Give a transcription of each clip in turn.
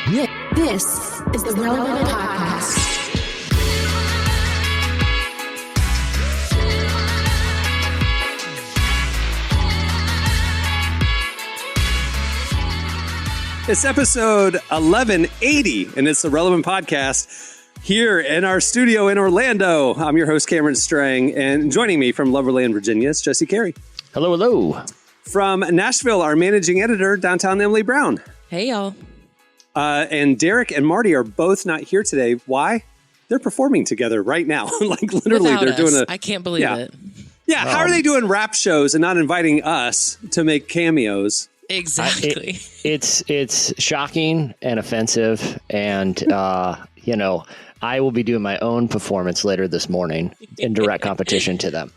This is the Relevant Podcast. It's episode 1180, and it's the Relevant Podcast here in our studio in Orlando. I'm your host, Cameron Strang, and joining me from Loverland, Virginia, is Jesse Carey. Hello, hello. From Nashville, our managing editor, downtown Emily Brown. Hey, y'all. And Derek and Marty are both not here today. Why? They're performing together right now. Like literally, Without they're us. doing I can't believe it. Yeah, how are they doing rap shows and not inviting us to make cameos? Exactly. It's shocking and offensive, and I will be doing my own performance later this morning in direct competition to them.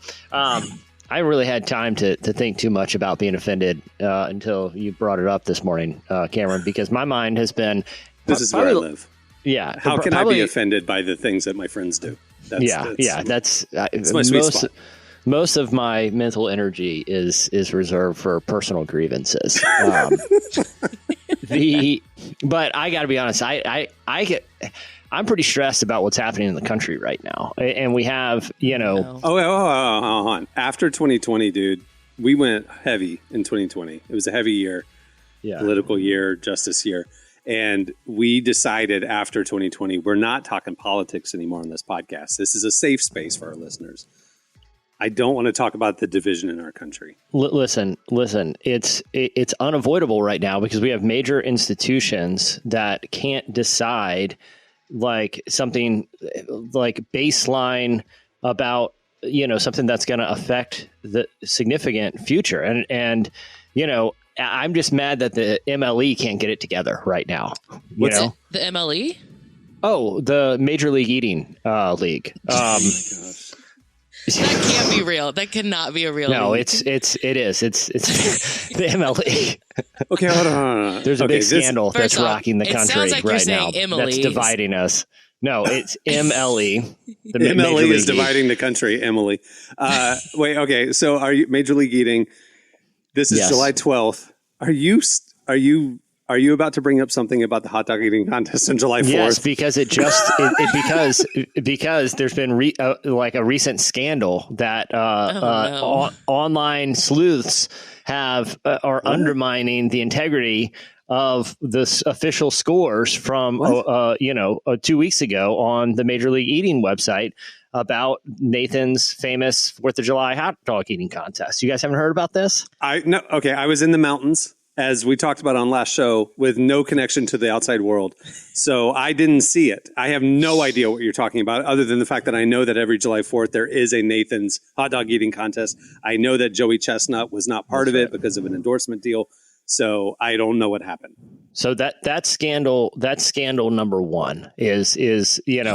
I really had time to think too much about being offended until you brought it up this morning, Cameron, because my mind has been... This is where I live. Yeah. How can I be offended by the things that my friends do? That's my sweet spot. Most of my mental energy is reserved for personal grievances. But I got to be honest, I'm pretty stressed about what's happening in the country right now, and we have hold on. After 2020, dude, we went heavy in 2020. It was a heavy year, political year, justice year, and we decided after 2020 we're not talking politics anymore on this podcast. This is a safe space for our listeners. I don't want to talk about the division in our country. Listen. It's unavoidable right now because we have major institutions that can't decide like something like baseline about something that's going to affect the significant future. And I'm just mad that the MLE can't get it together right now. What's it? The MLE? Oh, the Major League Eating League. Oh my gosh. That can't be real. That cannot be a real. No, league. it is. It's the MLE. Okay, hold on. There's a big scandal that's off, rocking the country like right now. Emily's. That's dividing us. No, it's MLE. The MLE is dividing the country. Emily. Wait. Okay. So, are you Major League Eating? This is July 12th. Are you about to bring up something about the hot dog eating contest on July 4th? Yes, because because there's been a recent scandal that online sleuths are undermining the integrity of the official scores from 2 weeks ago on the Major League Eating website about Nathan's famous 4th of July hot dog eating contest. You guys haven't heard about this? No. Okay, I was in the mountains, as we talked about on last show, with no connection to the outside world. So I didn't see it. I have no idea what you're talking about, other than the fact that I know that every July 4th there is a Nathan's hot dog eating contest. I know that Joey Chestnut was not part of it because of an endorsement deal. So I don't know what happened. So that scandal number one is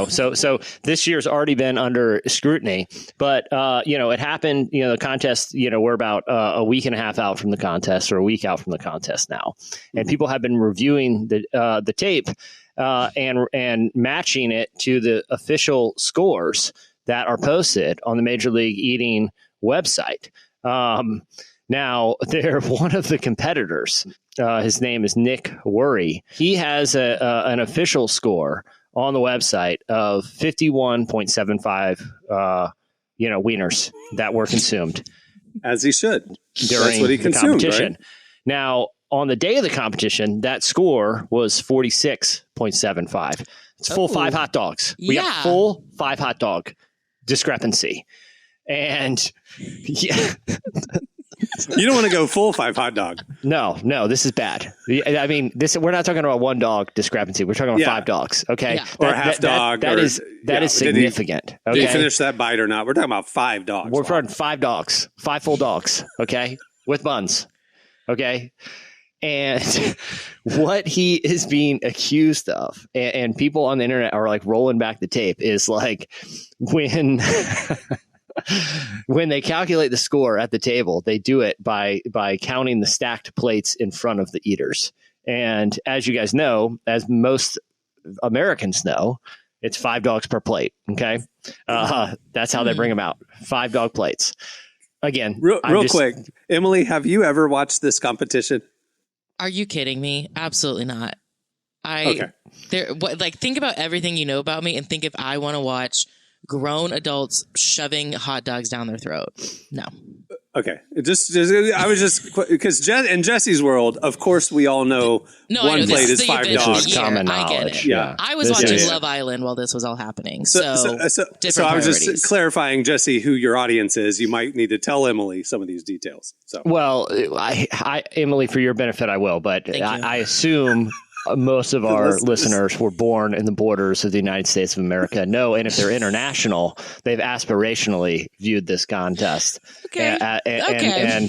so this year's already been under scrutiny, but it happened, the contest, we're about a week and a half out from the contest, or a week out from the contest now. And people have been reviewing the tape and matching it to the official scores that are posted on the Major League Eating website. Now, they're one of the competitors. His name is Nick Worry. He has an official score on the website of 51.75, wieners that were consumed. As he should. During That's what he consumed, competition. Right? Now, on the day of the competition, that score was 46.75. It's full 5 hot dogs. We got full 5 hot dog discrepancy. And you don't want to go full 5 hot dog. No, this is bad. I mean, we're not talking about 1 dog discrepancy. We're talking about 5 dogs. Okay. Yeah. Or a half dog. That is significant. Did he finish that bite or not? We're talking about 5 dogs. We're talking 5 dogs, 5 full dogs. Okay. With buns. Okay. And what he is being accused of, and people on the internet are like rolling back the tape, is like when when they calculate the score at the table, they do it by counting the stacked plates in front of the eaters. And as you guys know, as most Americans know, it's 5 dogs per plate. Okay. That's how they bring them out. 5 dog plates. Again, real quick. Emily, have you ever watched this competition? Are you kidding me? Absolutely not. Think about everything you know about me and think if I want to watch grown adults shoving hot dogs down their throat. No. Okay. I was just because in Jesse's world, of course, we all know one plate is $5. This is common knowledge. I get it. Yeah. I was watching Love Island while this was all happening. So I was just clarifying, Jesse, who your audience is. You might need to tell Emily some of these details. So, well, Emily, for your benefit, I will, but I assume most of our listeners were born in the borders of the United States of America. No, and if they're international, they've aspirationally viewed this contest. Okay. And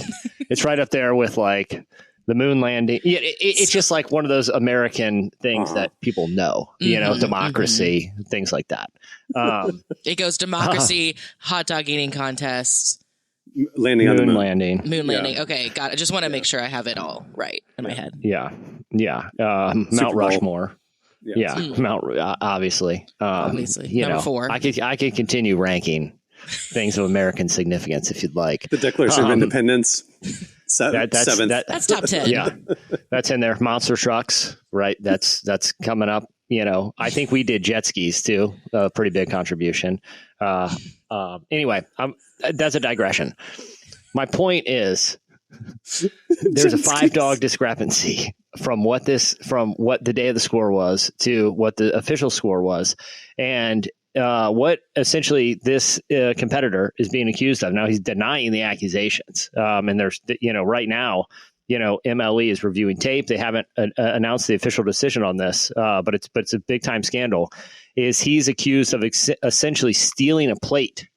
it's right up there with like the moon landing. It's just like one of those American things that people know, democracy, things like that. It goes democracy, hot dog eating contest. Landing on the moon. Moon landing. Okay, got it. I just want to make sure I have it all right in my head. Yeah. Mount Rushmore. Obviously. Obviously. Number 4. I could continue ranking things of American significance if you'd like. The Declaration of Independence. That's top 10. Yeah, that's in there. Monster trucks, right? That's coming up. I think we did jet skis too. A pretty big contribution. Anyway, that's a digression. My point is, there's a 5-dog discrepancy from what the day of the score was to what the official score was, and what essentially this competitor is being accused of. Now he's denying the accusations, and there's right now. MLE is reviewing tape. They haven't announced the official decision on this, but it's a big time scandal. He's accused of essentially stealing a plate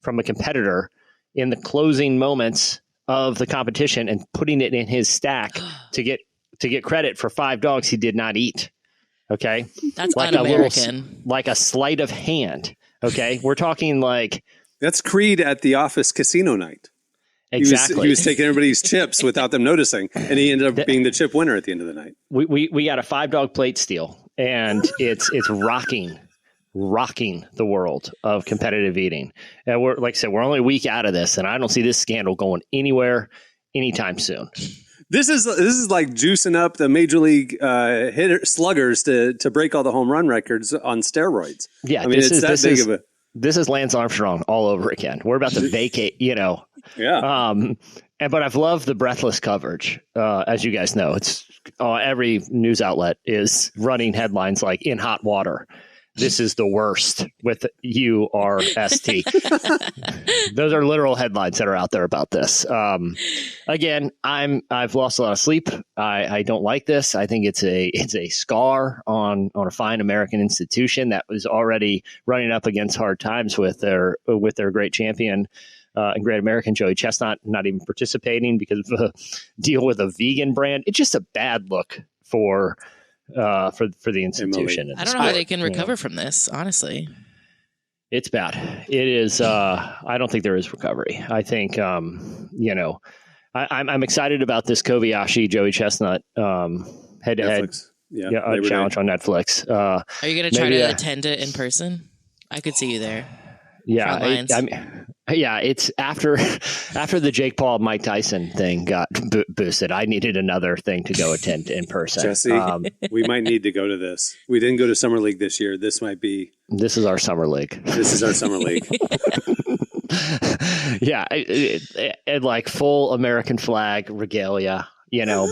from a competitor in the closing moments of the competition and putting it in his stack to get credit for 5 dogs he did not eat. Okay, that's like un-American, like a sleight of hand. Okay, we're talking like that's Creed at the office casino night. Exactly. He was taking everybody's chips without them noticing, and he ended up being the chip winner at the end of the night. We got a 5-dog plate steal, and it's rocking the world of competitive eating. And we're like I said, we're only a week out of this, and I don't see this scandal going anywhere anytime soon. This is like juicing up the major league sluggers to break all the home run records on steroids. Yeah, I mean it's that big of a. This is Lance Armstrong all over again. We're about to vacate, Yeah. But I've loved the breathless coverage. As you guys know, it's every news outlet is running headlines like "in hot water." This is the worst with URST. Those are literal headlines that are out there about this. Again, I've lost a lot of sleep. I don't like this. I think it's a scar on a fine American institution that was already running up against hard times with their great champion and great American Joey Chestnut not even participating because of a deal with a vegan brand. It's just a bad look for the institution. I don't know how they can recover from this, honestly. It's bad. It is. I don't think there is recovery. I think, I'm excited about this Kobayashi Joey Chestnut head-to-head challenge on Netflix. Are you going to try to attend it in person? I could see you there. Yeah. It's after the Jake Paul Mike Tyson thing got boosted. I needed another thing to go attend in person. Jesse, we might need to go to this. We didn't go to Summer League this year. This is our Summer League. This is our Summer League. Yeah, it like full American flag regalia. You're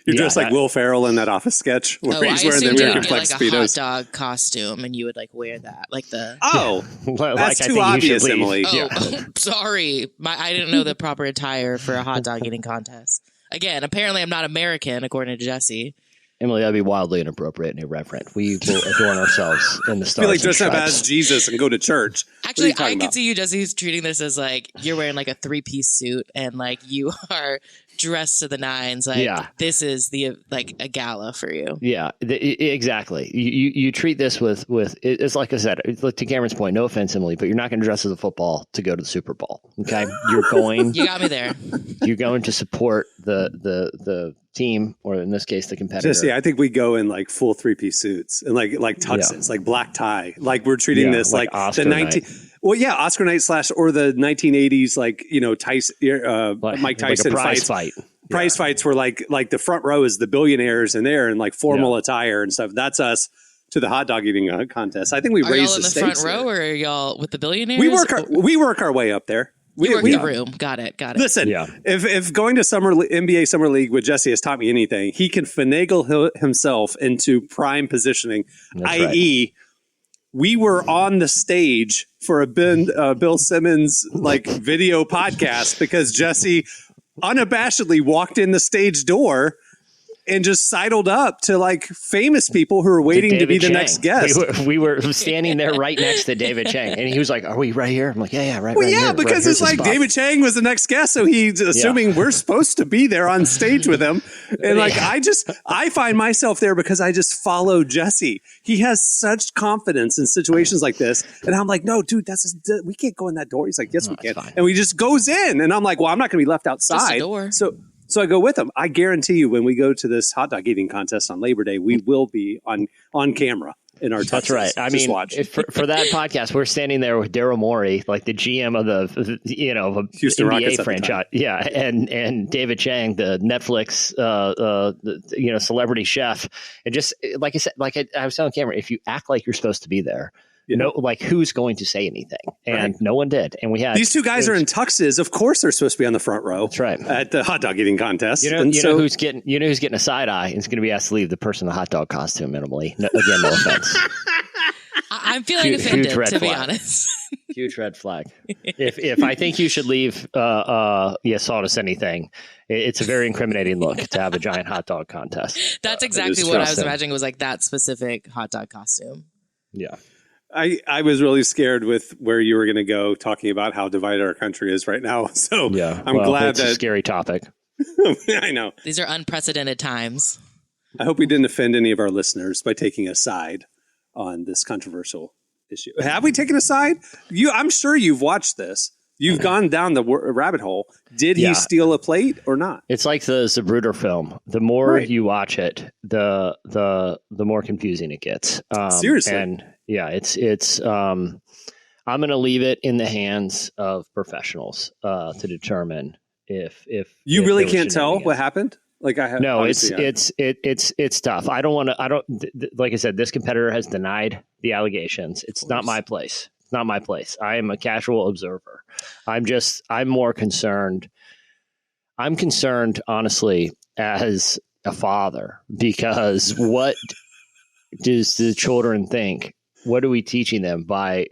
dressed like Will Ferrell in that Office sketch where he's wearing the American flag speedos. A hot dog costume, and you would like wear that, like the. Oh, that's too obvious, Emily. Oh, sorry, I didn't know the proper attire for a hot dog eating contest. Again, apparently I'm not American, according to Jesse. Emily, that'd be wildly inappropriate and irreverent. We will adorn ourselves in the stars. I feel like dress up as Jesus and go to church. Actually, I could see you, Jesse's treating this as like you're wearing like a 3-piece suit and like you are dressed to the nines. Like this is like a gala for you. Yeah, exactly. You treat this with it's like I said, to Cameron's point. No offense, Emily, but you're not going to dress as a football to go to the Super Bowl. Okay, you're going. You got me there. You're going to support the team, or in this case, the competitor. Jesse, I think we go in like full 3-piece suits and like tuxes, like black tie. Like we're treating this like Oscar the 19. Well, yeah, Oscar night / or the 1980s, like Tyson, Mike Tyson like a prize fight. prize fights were like the front row is the billionaires and they're in like formal attire and stuff. That's us to the hot dog eting contest. I think we raised the stakes. Are y'all in the front row or are y'all with the billionaires? We work our way up there. We work the room. Got it. Listen, if going to NBA Summer League with Jesse has taught me anything, he can finagle himself into prime positioning, i.e., we were on the stage for a Bill Simmons video podcast because Jesse unabashedly walked in the stage door and just sidled up to famous people who were waiting to be the next guest. We were standing there right next to David Chang, and he was like, "Are we right here?" I'm like, "Yeah, right." Well, here, because right, it's like David Chang was the next guest, so he's assuming we're supposed to be there on stage with him. And I find myself there because I just follow Jesse. He has such confidence in situations like this, and I'm like, "No, dude, we can't go in that door." He's like, "Yes, we can," and we just goes in, and I'm like, "Well, I'm not going to be left outside." Just a door. So I go with them. I guarantee you, when we go to this hot dog eating contest on Labor Day, we will be on camera in our tuxes. That's right. I mean, for that podcast, we're standing there with Daryl Morey, like the GM of the Houston NBA Rockets franchise, and David Chang, the Netflix celebrity chef, and just like I said, I was telling Cameron, if you act like you're supposed to be there. Who's going to say anything? And no one did. And we had these two guys are in tuxes. Of course, they're supposed to be on the front row. That's right. At the hot dog eating contest. You know who's getting a side eye? It's going to be asked to leave the person in the hot dog costume minimally. No offense. I'm feeling offended, to be honest. Huge red flag. If I think you should leave, salt us anything. It's a very incriminating look to have a giant hot dog contest. That's exactly what I was imagining was like that specific hot dog costume. Yeah. I was really scared with where you were going to go talking about how divided our country is right now. So I'm glad that's a scary topic. I know. These are unprecedented times. I hope we didn't offend any of our listeners by taking a side on this controversial issue. Have we taken a side? I'm sure you've watched this. You've gone down the rabbit hole. Did he steal a plate or not? It's like the Zapruder film. The more you watch it, the more confusing it gets. Seriously. And it's I'm going to leave it in the hands of professionals to determine if you really can't tell what happened. It's tough. I don't like I said, this competitor has denied the allegations. It's not my place. It's not my place. I am a casual observer. I'm more concerned. I'm concerned, honestly, as a father, because what does the children think? What are we teaching them by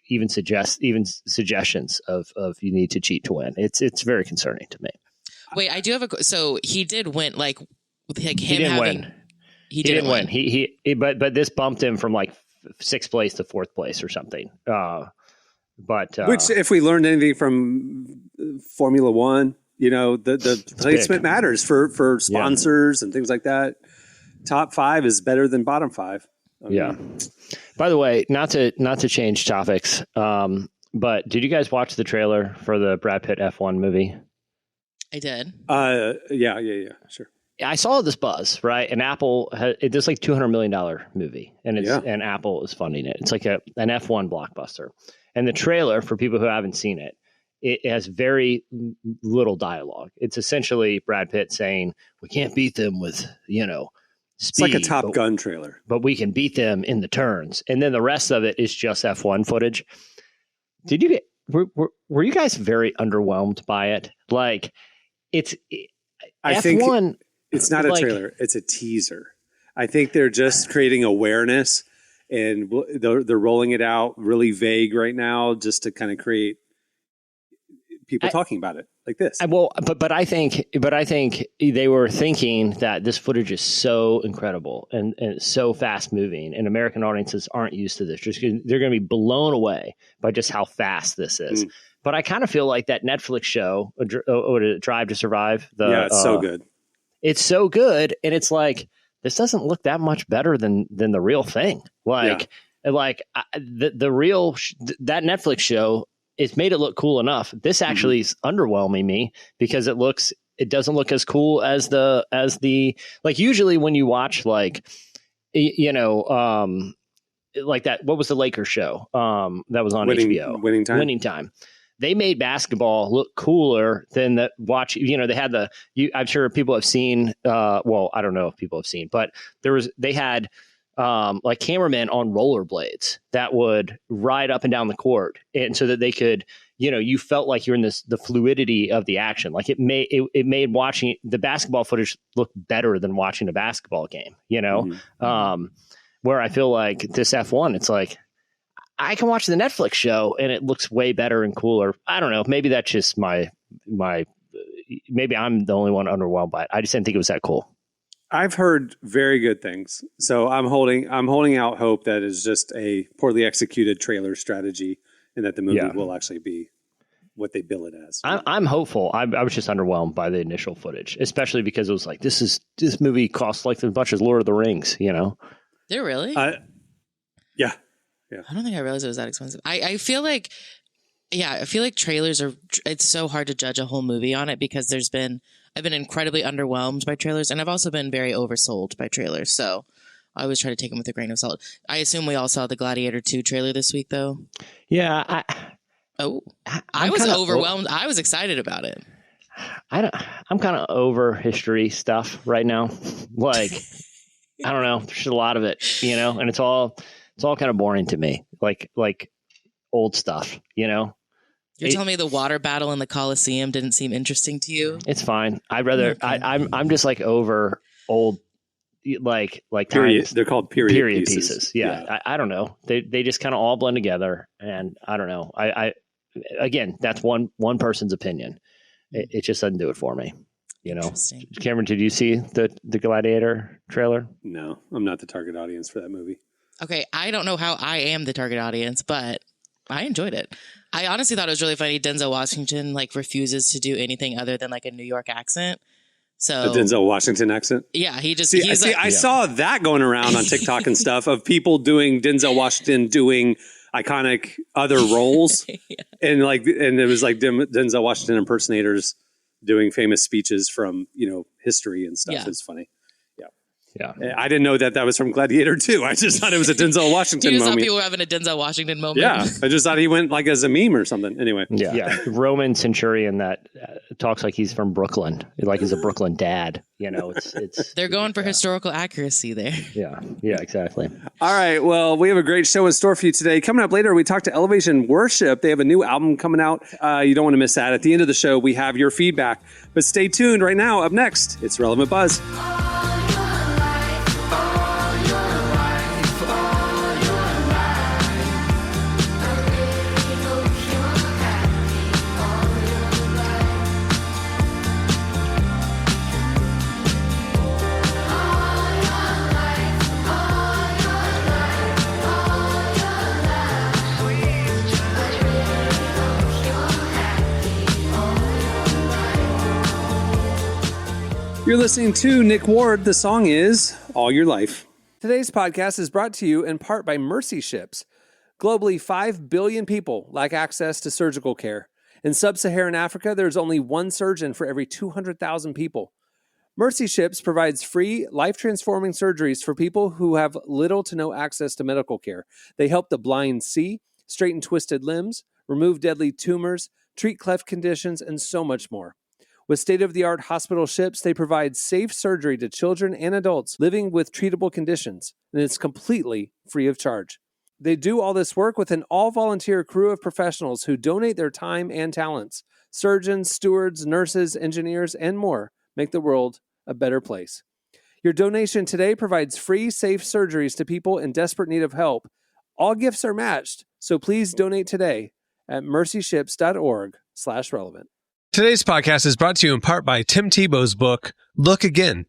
even suggestions of you need to cheat to win? It's very concerning to me. Wait, I do have so he did win, he didn't win. He didn't win. But this bumped him from sixth place to fourth place or something. Which, if we learned anything from Formula One, the placement matters for sponsors and things like that. Top 5 is better than bottom 5. By the way, not to change topics, but did you guys watch the trailer for the Brad Pitt F1 movie? I did. Yeah, sure. I saw this buzz, right? And Apple, it's like $200 million movie, and Apple is funding it. It's like an F1 blockbuster. And the trailer, for people who haven't seen it, it has very little dialogue. It's essentially Brad Pitt saying, "We can't beat them with, speed." It's like a Top Gun trailer. But we can beat them in the turns. And then the rest of it is just F1 footage. Did you were you guys very underwhelmed by it? I F1, think it's not a trailer. It's a teaser. I think they're just creating awareness, and they're rolling it out really vague right now, just to kind of create people talking about it like this. But I think they were thinking that this footage is so incredible and so fast moving, and American audiences aren't used to this. They're going to be blown away by just how fast this is. But I kind of feel like that Netflix show, Drive to Survive. It's so good. It's so good, and it's like, this doesn't look that much better than the real thing. The real that Netflix show, it's made it look cool enough. This actually is underwhelming me because it doesn't look as cool as the usually when you watch like that. What was the Lakers show that was on HBO? Winning Time. they made basketball look cooler than the watch. They had I'm sure people have seen, well, I don't know if people have seen, but they had like cameramen on rollerblades that would ride up and down the court. And so that they could, you felt like you're in the fluidity of the action. Like it made watching the basketball footage look better than watching a basketball game, where I feel like this F1, it's like, I can watch the Netflix show and it looks way better and cooler. I don't know. Maybe that's just maybe I'm the only one underwhelmed by it. I just didn't think it was that cool. I've heard very good things. So I'm holding out hope that it's just a poorly executed trailer strategy and that the movie will actually be what they bill it as. I'm hopeful. I was just underwhelmed by the initial footage, especially because it was like, this movie costs like as much as Lord of the Rings, They're really? Yeah. I don't think I realized it was that expensive. I feel like, trailers it's so hard to judge a whole movie on it because I've been incredibly underwhelmed by trailers, and I've also been very oversold by trailers. So I always try to take them with a grain of salt. I assume we all saw the Gladiator 2 trailer this week, though. Yeah. I was overwhelmed. I was excited about it. I'm kind of over history stuff right now. Like, I don't know. There's a lot of it, and it's all kind of boring to me. Like old stuff, You're telling me the water battle in the Colosseum didn't seem interesting to you? It's fine. I'd rather. Okay. I'm just like over old, like period. They're called period pieces. Yeah. I don't know. They just kind of all blend together, and I don't know. Again, that's one person's opinion. It just doesn't do it for me. Cameron, did you see the Gladiator trailer? No, I'm not the target audience for that movie. Okay, I don't know how I am the target audience, but I enjoyed it. I honestly thought it was really funny. Denzel Washington refuses to do anything other than a New York accent. So a Denzel Washington accent? Yeah, I saw that going around on TikTok and stuff of people doing Denzel Washington doing iconic other roles, and it was like Denzel Washington impersonators doing famous speeches from history and stuff. It's funny. Yeah. I didn't know that was from Gladiator 2. I just thought it was a Denzel Washington moment. You just thought people were having a Denzel Washington moment? Yeah. I just thought he went as a meme or something. Anyway. Yeah. Roman centurion that talks like he's from Brooklyn. Like he's a Brooklyn dad. It's They're going for historical accuracy there. Yeah, exactly. All right. Well, we have a great show in store for you today. Coming up later, we talk to Elevation Worship. They have a new album coming out. You don't want to miss that. At the end of the show, we have your feedback. But stay tuned. Right now, up next, it's Relevant Buzz. You're listening to Nick Ward. The song is All Your Life. Today's podcast is brought to you in part by Mercy Ships. Globally, 5 billion people lack access to surgical care. In sub-Saharan Africa, there's only one surgeon for every 200,000 people. Mercy Ships provides free, life-transforming surgeries for people who have little to no access to medical care. They help the blind see, straighten twisted limbs, remove deadly tumors, treat cleft conditions, and so much more. With state-of-the-art hospital ships, they provide safe surgery to children and adults living with treatable conditions, and it's completely free of charge. They do all this work with an all-volunteer crew of professionals who donate their time and talents. Surgeons, stewards, nurses, engineers, and more make the world a better place. Your donation today provides free, safe surgeries to people in desperate need of help. All gifts are matched, so please donate today at mercyships.org/relevant. Today's podcast is brought to you in part by Tim Tebow's book, Look Again.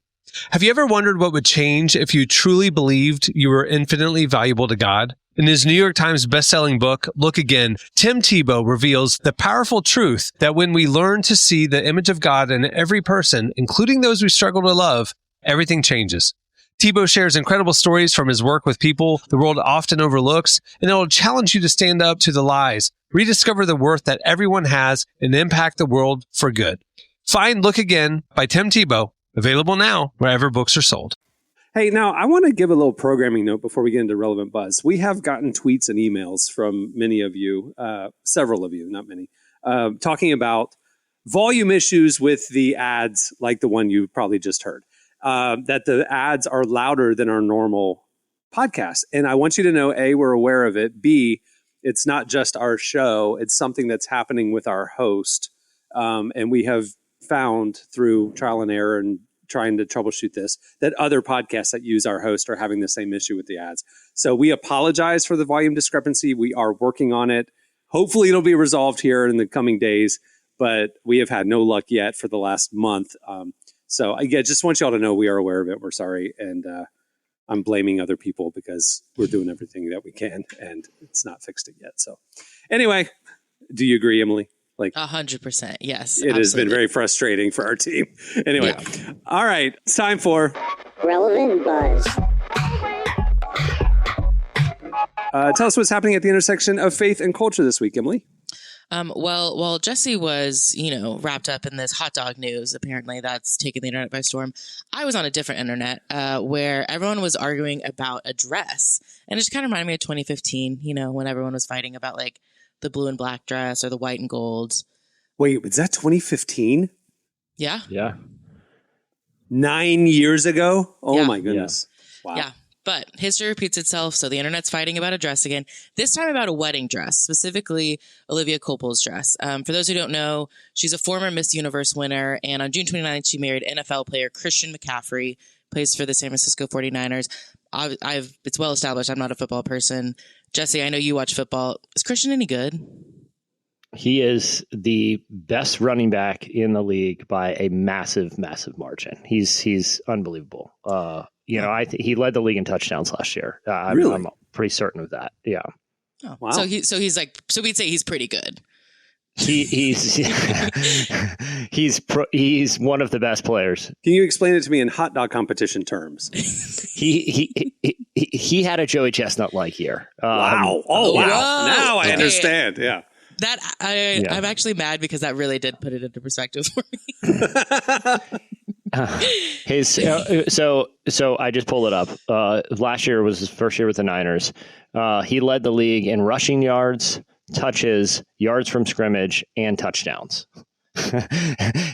Have you ever wondered what would change if you truly believed you were infinitely valuable to God? In his New York Times bestselling book, Look Again, Tim Tebow reveals the powerful truth that when we learn to see the image of God in every person, including those we struggle to love, everything changes. Tebow shares incredible stories from his work with people the world often overlooks, and it will challenge you to stand up to the lies, rediscover the worth that everyone has, and impact the world for good. Find Look Again by Tim Tebow, available now wherever books are sold. Hey, now I want to give a little programming note before we get into Relevant Buzz. We have gotten tweets and emails from many of you, several of you, not many, talking about volume issues with the ads, like the one you probably just heard, that the ads are louder than our normal podcast. And I want you to know, A, we're aware of it. B, it's not just our show. It's something that's happening with our host. And we have found through trial and error and trying to troubleshoot this, that other podcasts that use our host are having the same issue with the ads. So we apologize for the volume discrepancy. We are working on it. Hopefully it'll be resolved here in the coming days, but we have had no luck yet for the last month. So again, just want y'all to know we are aware of it. We're sorry. And I'm blaming other people because we're doing everything that we can and it's not fixed it yet. So anyway, do you agree, Emily? Like 100%. Yes. It has been very frustrating for our team. Anyway. Yeah. All right. It's time for Relevant Buzz. Tell us what's happening at the intersection of faith and culture this week, Emily. Well, Jesse was, wrapped up in this hot dog news. Apparently that's taken the internet by storm. I was on a different internet where everyone was arguing about a dress. And it just kind of reminded me of 2015, when everyone was fighting about like the blue and black dress or the white and gold. Wait, was that 2015? Yeah. Yeah. 9 years ago? Oh yeah. my goodness. Yeah. Wow. Yeah. But history repeats itself, so the internet's fighting about a dress again. This time about a wedding dress, specifically Olivia Copo's dress. For those who don't know, she's a former Miss Universe winner, and on June 29th, she married NFL player Christian McCaffrey, plays for the San Francisco 49ers. It's well established I'm not a football person. Jesse, I know you watch football. Is Christian any good? He is the best running back in the league by a massive, massive margin. He's unbelievable. He led the league in touchdowns last year. Really? I'm pretty certain of that. Yeah. Oh, wow. So we'd say he's pretty good. He's one of the best players. Can you explain it to me in hot dog competition terms? He had a Joey Chestnut like year. Wow! Oh wow! Whoa. Now I understand. Yeah. I'm actually mad because that really did put it into perspective for me. So I just pulled it up. Last year was his first year with the Niners. He led the league in rushing yards, touches, yards from scrimmage, and touchdowns.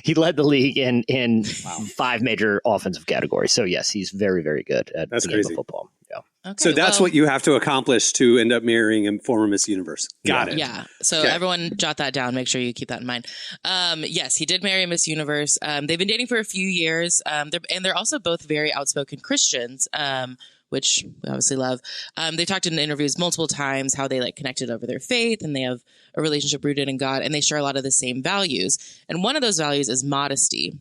He led the league in 5 major offensive categories. So yes, he's very, very good at the game of football. Yeah. Okay, so that's what you have to accomplish to end up marrying a former Miss Universe. Got it. Yeah. So everyone jot that down. Make sure you keep that in mind. Yes, he did marry a Miss Universe. They've been dating for a few years. They're also both very outspoken Christians, which we obviously love. They talked in interviews multiple times how they connected over their faith and they have a relationship rooted in God and they share a lot of the same values. And one of those values is modesty.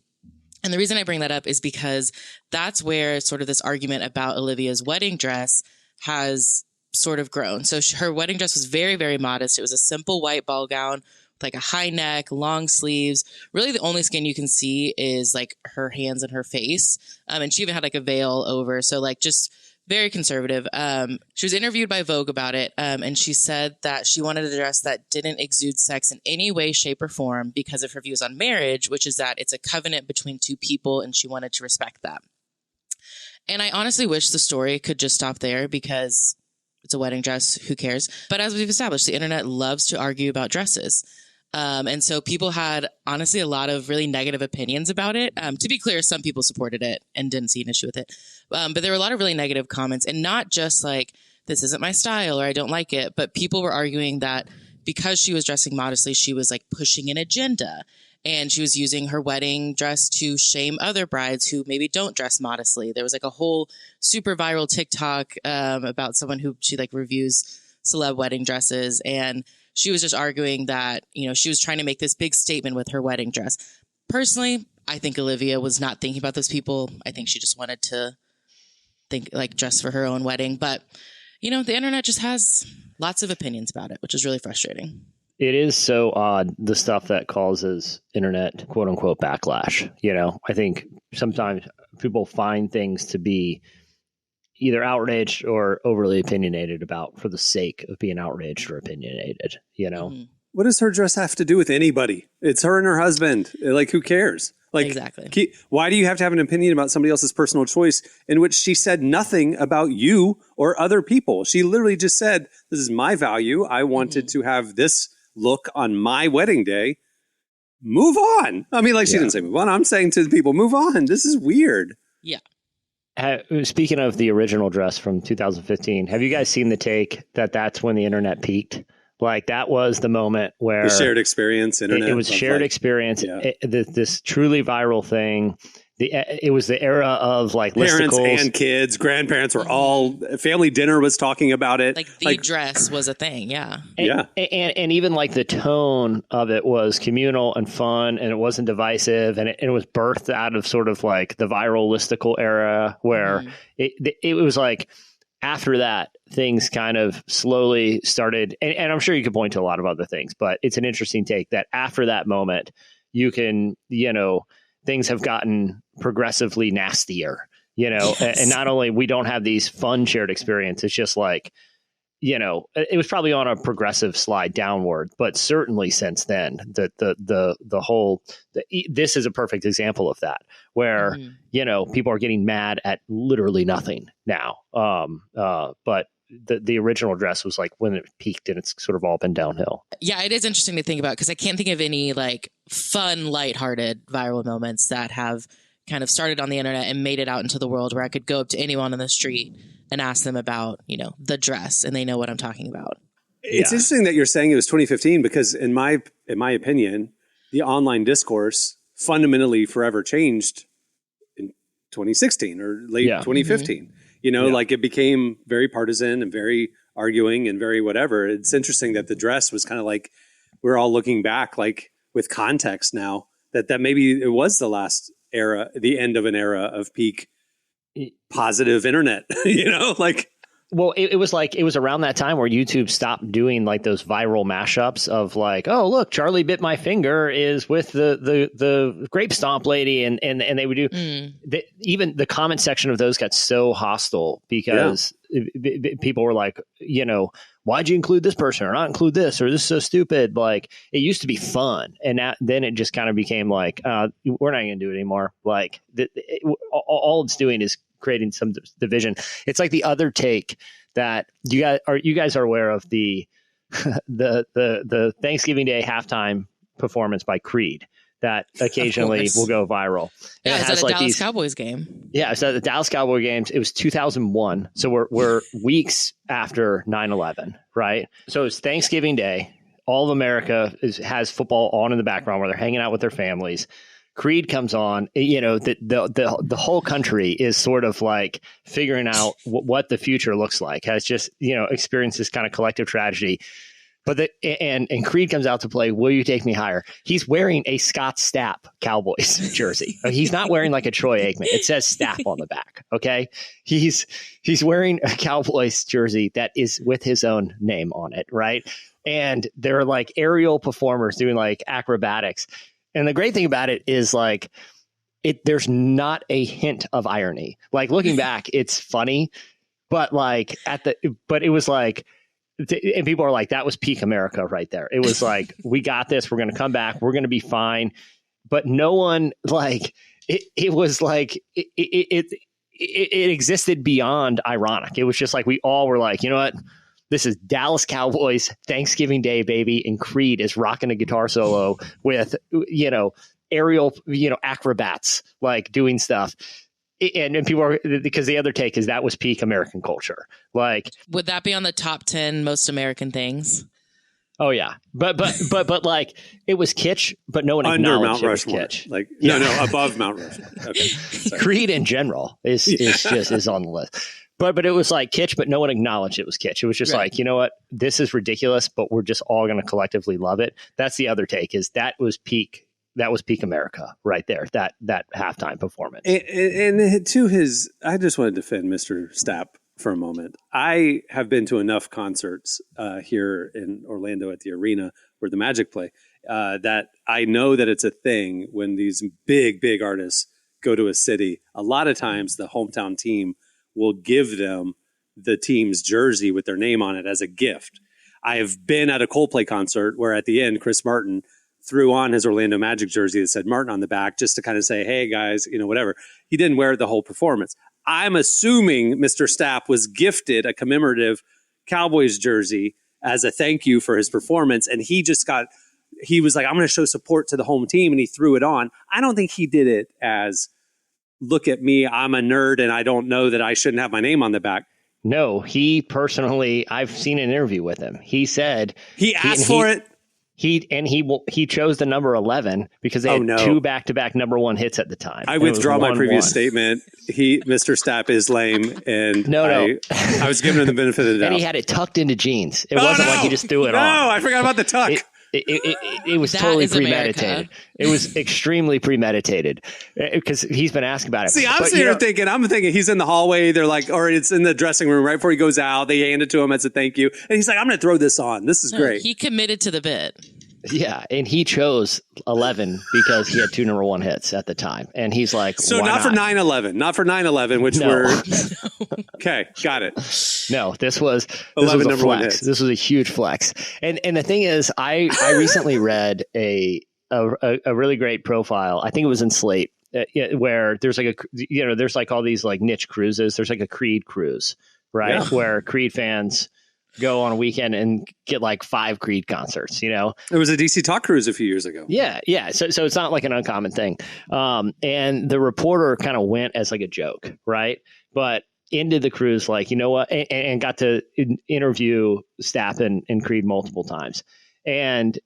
And the reason I bring that up is because that's where sort of this argument about Olivia's wedding dress has sort of grown. So her wedding dress was very, very modest. It was a simple white ball gown with a high neck, long sleeves. Really the only skin you can see is her hands and her face. And she even had a veil over. So just very conservative. She was interviewed by Vogue about it. And she said that she wanted a dress that didn't exude sex in any way, shape, or form because of her views on marriage, which is that it's a covenant between two people and she wanted to respect that. And I honestly wish the story could just stop there because it's a wedding dress. Who cares? But as we've established, the internet loves to argue about dresses. And so people had honestly a lot of really negative opinions about it. To be clear, some people supported it and didn't see an issue with it. But there were a lot of really negative comments and not just this isn't my style or I don't like it. But people were arguing that because she was dressing modestly, she was pushing an agenda and she was using her wedding dress to shame other brides who maybe don't dress modestly. There was a whole super viral TikTok about someone who she reviews celeb wedding dresses and she was just arguing that, she was trying to make this big statement with her wedding dress. Personally, I think Olivia was not thinking about those people. I think she just wanted to dress for her own wedding. But, the internet just has lots of opinions about it, which is really frustrating. It is so odd, the stuff that causes internet, quote unquote, backlash. I think sometimes people find things to be either outraged or overly opinionated about for the sake of being outraged or opinionated, Mm-hmm. What does her dress have to do with anybody? It's her and her husband. Who cares? Exactly. Why do you have to have an opinion about somebody else's personal choice in which she said nothing about you or other people? She literally just said, this is my value. I wanted to have this look on my wedding day. Move on. I mean, like, she didn't say move on. I'm saying to the people, move on. This is weird. Yeah. Speaking of the original dress from 2015, have you guys seen the take that's when the internet peaked? Like, that was the moment where the shared experience, internet. It was shared experience. Yeah. This truly viral thing. It was the era of like parents listicles. And kids, grandparents were all, family dinner was talking about it. Like the dress was a thing. Yeah. And even like the tone of it was communal and fun, and it wasn't divisive, and it was birthed out of sort of like the viral listicle era where it was like, after that, things kind of slowly started, and I'm sure you could point to a lot of other things, but it's an interesting take that after that moment, you can, things have gotten progressively nastier, yes. And not only we don't have these fun shared experiences, it's just like, it was probably on a progressive slide downward, but certainly since then, this is a perfect example of that, where, people are getting mad at literally nothing now. But the original dress was like when it peaked, and it's sort of all been downhill. Yeah, it is interesting to think about, because I can't think of any like fun, lighthearted viral moments that have kind of started on the internet and made it out into the world where I could go up to anyone on the street and ask them about, the dress, and they know what I'm talking about. It's interesting that you're saying it was 2015, because in my opinion, the online discourse fundamentally forever changed in 2016 or late 2015. Like it became very partisan and very arguing and very whatever. It's interesting that the dress was kind of like, we're all looking back, like with context now, that maybe it was the last era, the end of an era of peak positive internet, like. Well, it was around that time where YouTube stopped doing like those viral mashups of like, oh, look, Charlie Bit My Finger is with the grape stomp lady. And they would do even the comment section of those got so hostile because people were like, why'd you include this person or not include this, or this is so stupid? Like, it used to be fun. And then it just kind of became like, we're not going to do it anymore. Like all it's doing is creating some division. It's like the other take that you guys are aware of, the Thanksgiving Day halftime performance by Creed that occasionally will go viral. Yeah, it's at a Dallas Cowboys game. Yeah, it's at the Dallas Cowboys games. It was 2001, so we're weeks after 9/11, right? So it's Thanksgiving Day. All of America has football on in the background where they're hanging out with their families. Creed comes on, the whole country is sort of like figuring out what the future looks like, has just, experienced this kind of collective tragedy. But and Creed comes out to play Will You Take Me Higher? He's wearing a Scott Stapp Cowboys jersey. He's not wearing like a Troy Aikman. It says Stapp on the back. Okay. He's wearing a Cowboys jersey that is with his own name on it. Right. And they're like aerial performers doing like acrobatics. And the great thing about it is like there's not a hint of irony. Like looking back, it's funny, but like but it was like, and people are like, that was peak America right there. It was like, we got this, we're going to come back, we're going to be fine. But no one like it was like it existed beyond ironic. It was just like, we all were like, you know what? This is Dallas Cowboys Thanksgiving Day, baby. And Creed is rocking a guitar solo with, aerial, acrobats, like doing stuff. And people are, because the other take is that was peak American culture. Like, would that be on the top 10 most American things? Oh yeah. But like it was kitsch, but no one acknowledged Mount Rushmore. Kitsch. Like, no, above Mount Rushmore. Okay. Sorry. Creed in general is on the list. But it was like kitsch, but no one acknowledged it was kitsch. It was just like, you know what? This is ridiculous, but we're just all going to collectively love it. That's the other take, is that was peak America right there, that halftime performance. And to his, I just want to defend Mr. Stapp for a moment. I have been to enough concerts here in Orlando at the arena where the Magic play that I know that it's a thing when these big artists go to a city. A lot of times the hometown team will give them the team's jersey with their name on it as a gift. I have been at a Coldplay concert where at the end, Chris Martin threw on his Orlando Magic jersey that said Martin on the back, just to kind of say, hey guys, whatever. He didn't wear it the whole performance. I'm assuming Mr. Stapp was gifted a commemorative Cowboys jersey as a thank you for his performance. And he was like, I'm going to show support to the home team. And he threw it on. I don't think he did it as, look at me, I'm a nerd and I don't know that I shouldn't have my name on the back. No, he personally, I've seen an interview with him. He said he asked for it. He chose the number 11 because they had two back-to-back number one hits at the time. I withdraw my previous statement. Mr. Stapp is lame, and I was giving him the benefit of the doubt. And he had it tucked into jeans. It wasn't like he just threw it on. No, I forgot about the tuck. It was totally premeditated. America. It was extremely premeditated because he's been asked about it. See, I'm thinking he's in the hallway. They're like, or it's in the dressing room right before he goes out. They hand it to him as a thank you. And he's like, I'm going to throw this on. This is great. He committed to the bit. Yeah, and he chose 11 because he had two number one hits at the time. And he's like, so not for 9/11, which were okay, got it. No, this was a flex. This was a huge flex. And the thing is, I recently read a really great profile. I think it was in Slate where there's like there's like all these like niche cruises. There's like a Creed cruise, right? Yeah. Where Creed fans go on a weekend and get like 5 Creed concerts, It was a DC Talk cruise a few years ago. Yeah. So it's not like an uncommon thing. And the reporter kind of went as like a joke, right? But ended the cruise like, you know what? And got to interview Stapp and Creed multiple times. And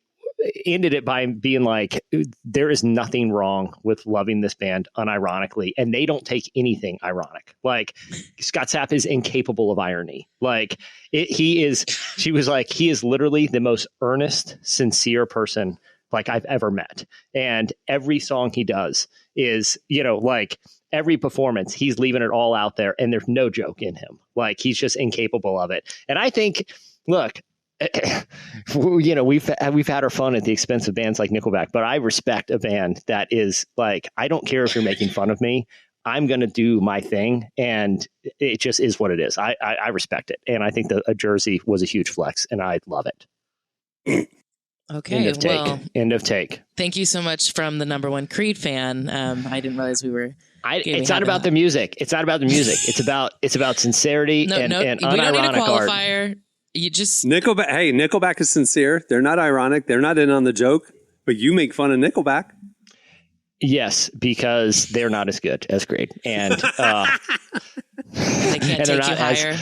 ended it by being like, there is nothing wrong with loving this band unironically, and they don't take anything ironic. Like Scott Stapp is incapable of irony. Like he is literally the most earnest, sincere person like I've ever met. And every song he does is, like every performance, he's leaving it all out there and there's no joke in him. Like he's just incapable of it. And I think, look, we've had our fun at the expense of bands like Nickelback, but I respect a band that is like, I don't care if you're making fun of me. I'm going to do my thing, and it just is what it is. I respect it, and I think a jersey was a huge flex, and I love it. Okay, End of take. Thank you so much from the number one Creed fan. I didn't realize we were. It's not about the music. It's not about the music. It's about sincerity and unironic art. We don't need a qualifier. You just Nickelback. Hey, Nickelback is sincere. They're not ironic. They're not in on the joke. But you make fun of Nickelback. Yes, because they're not as good as Creed, and they can't take you higher.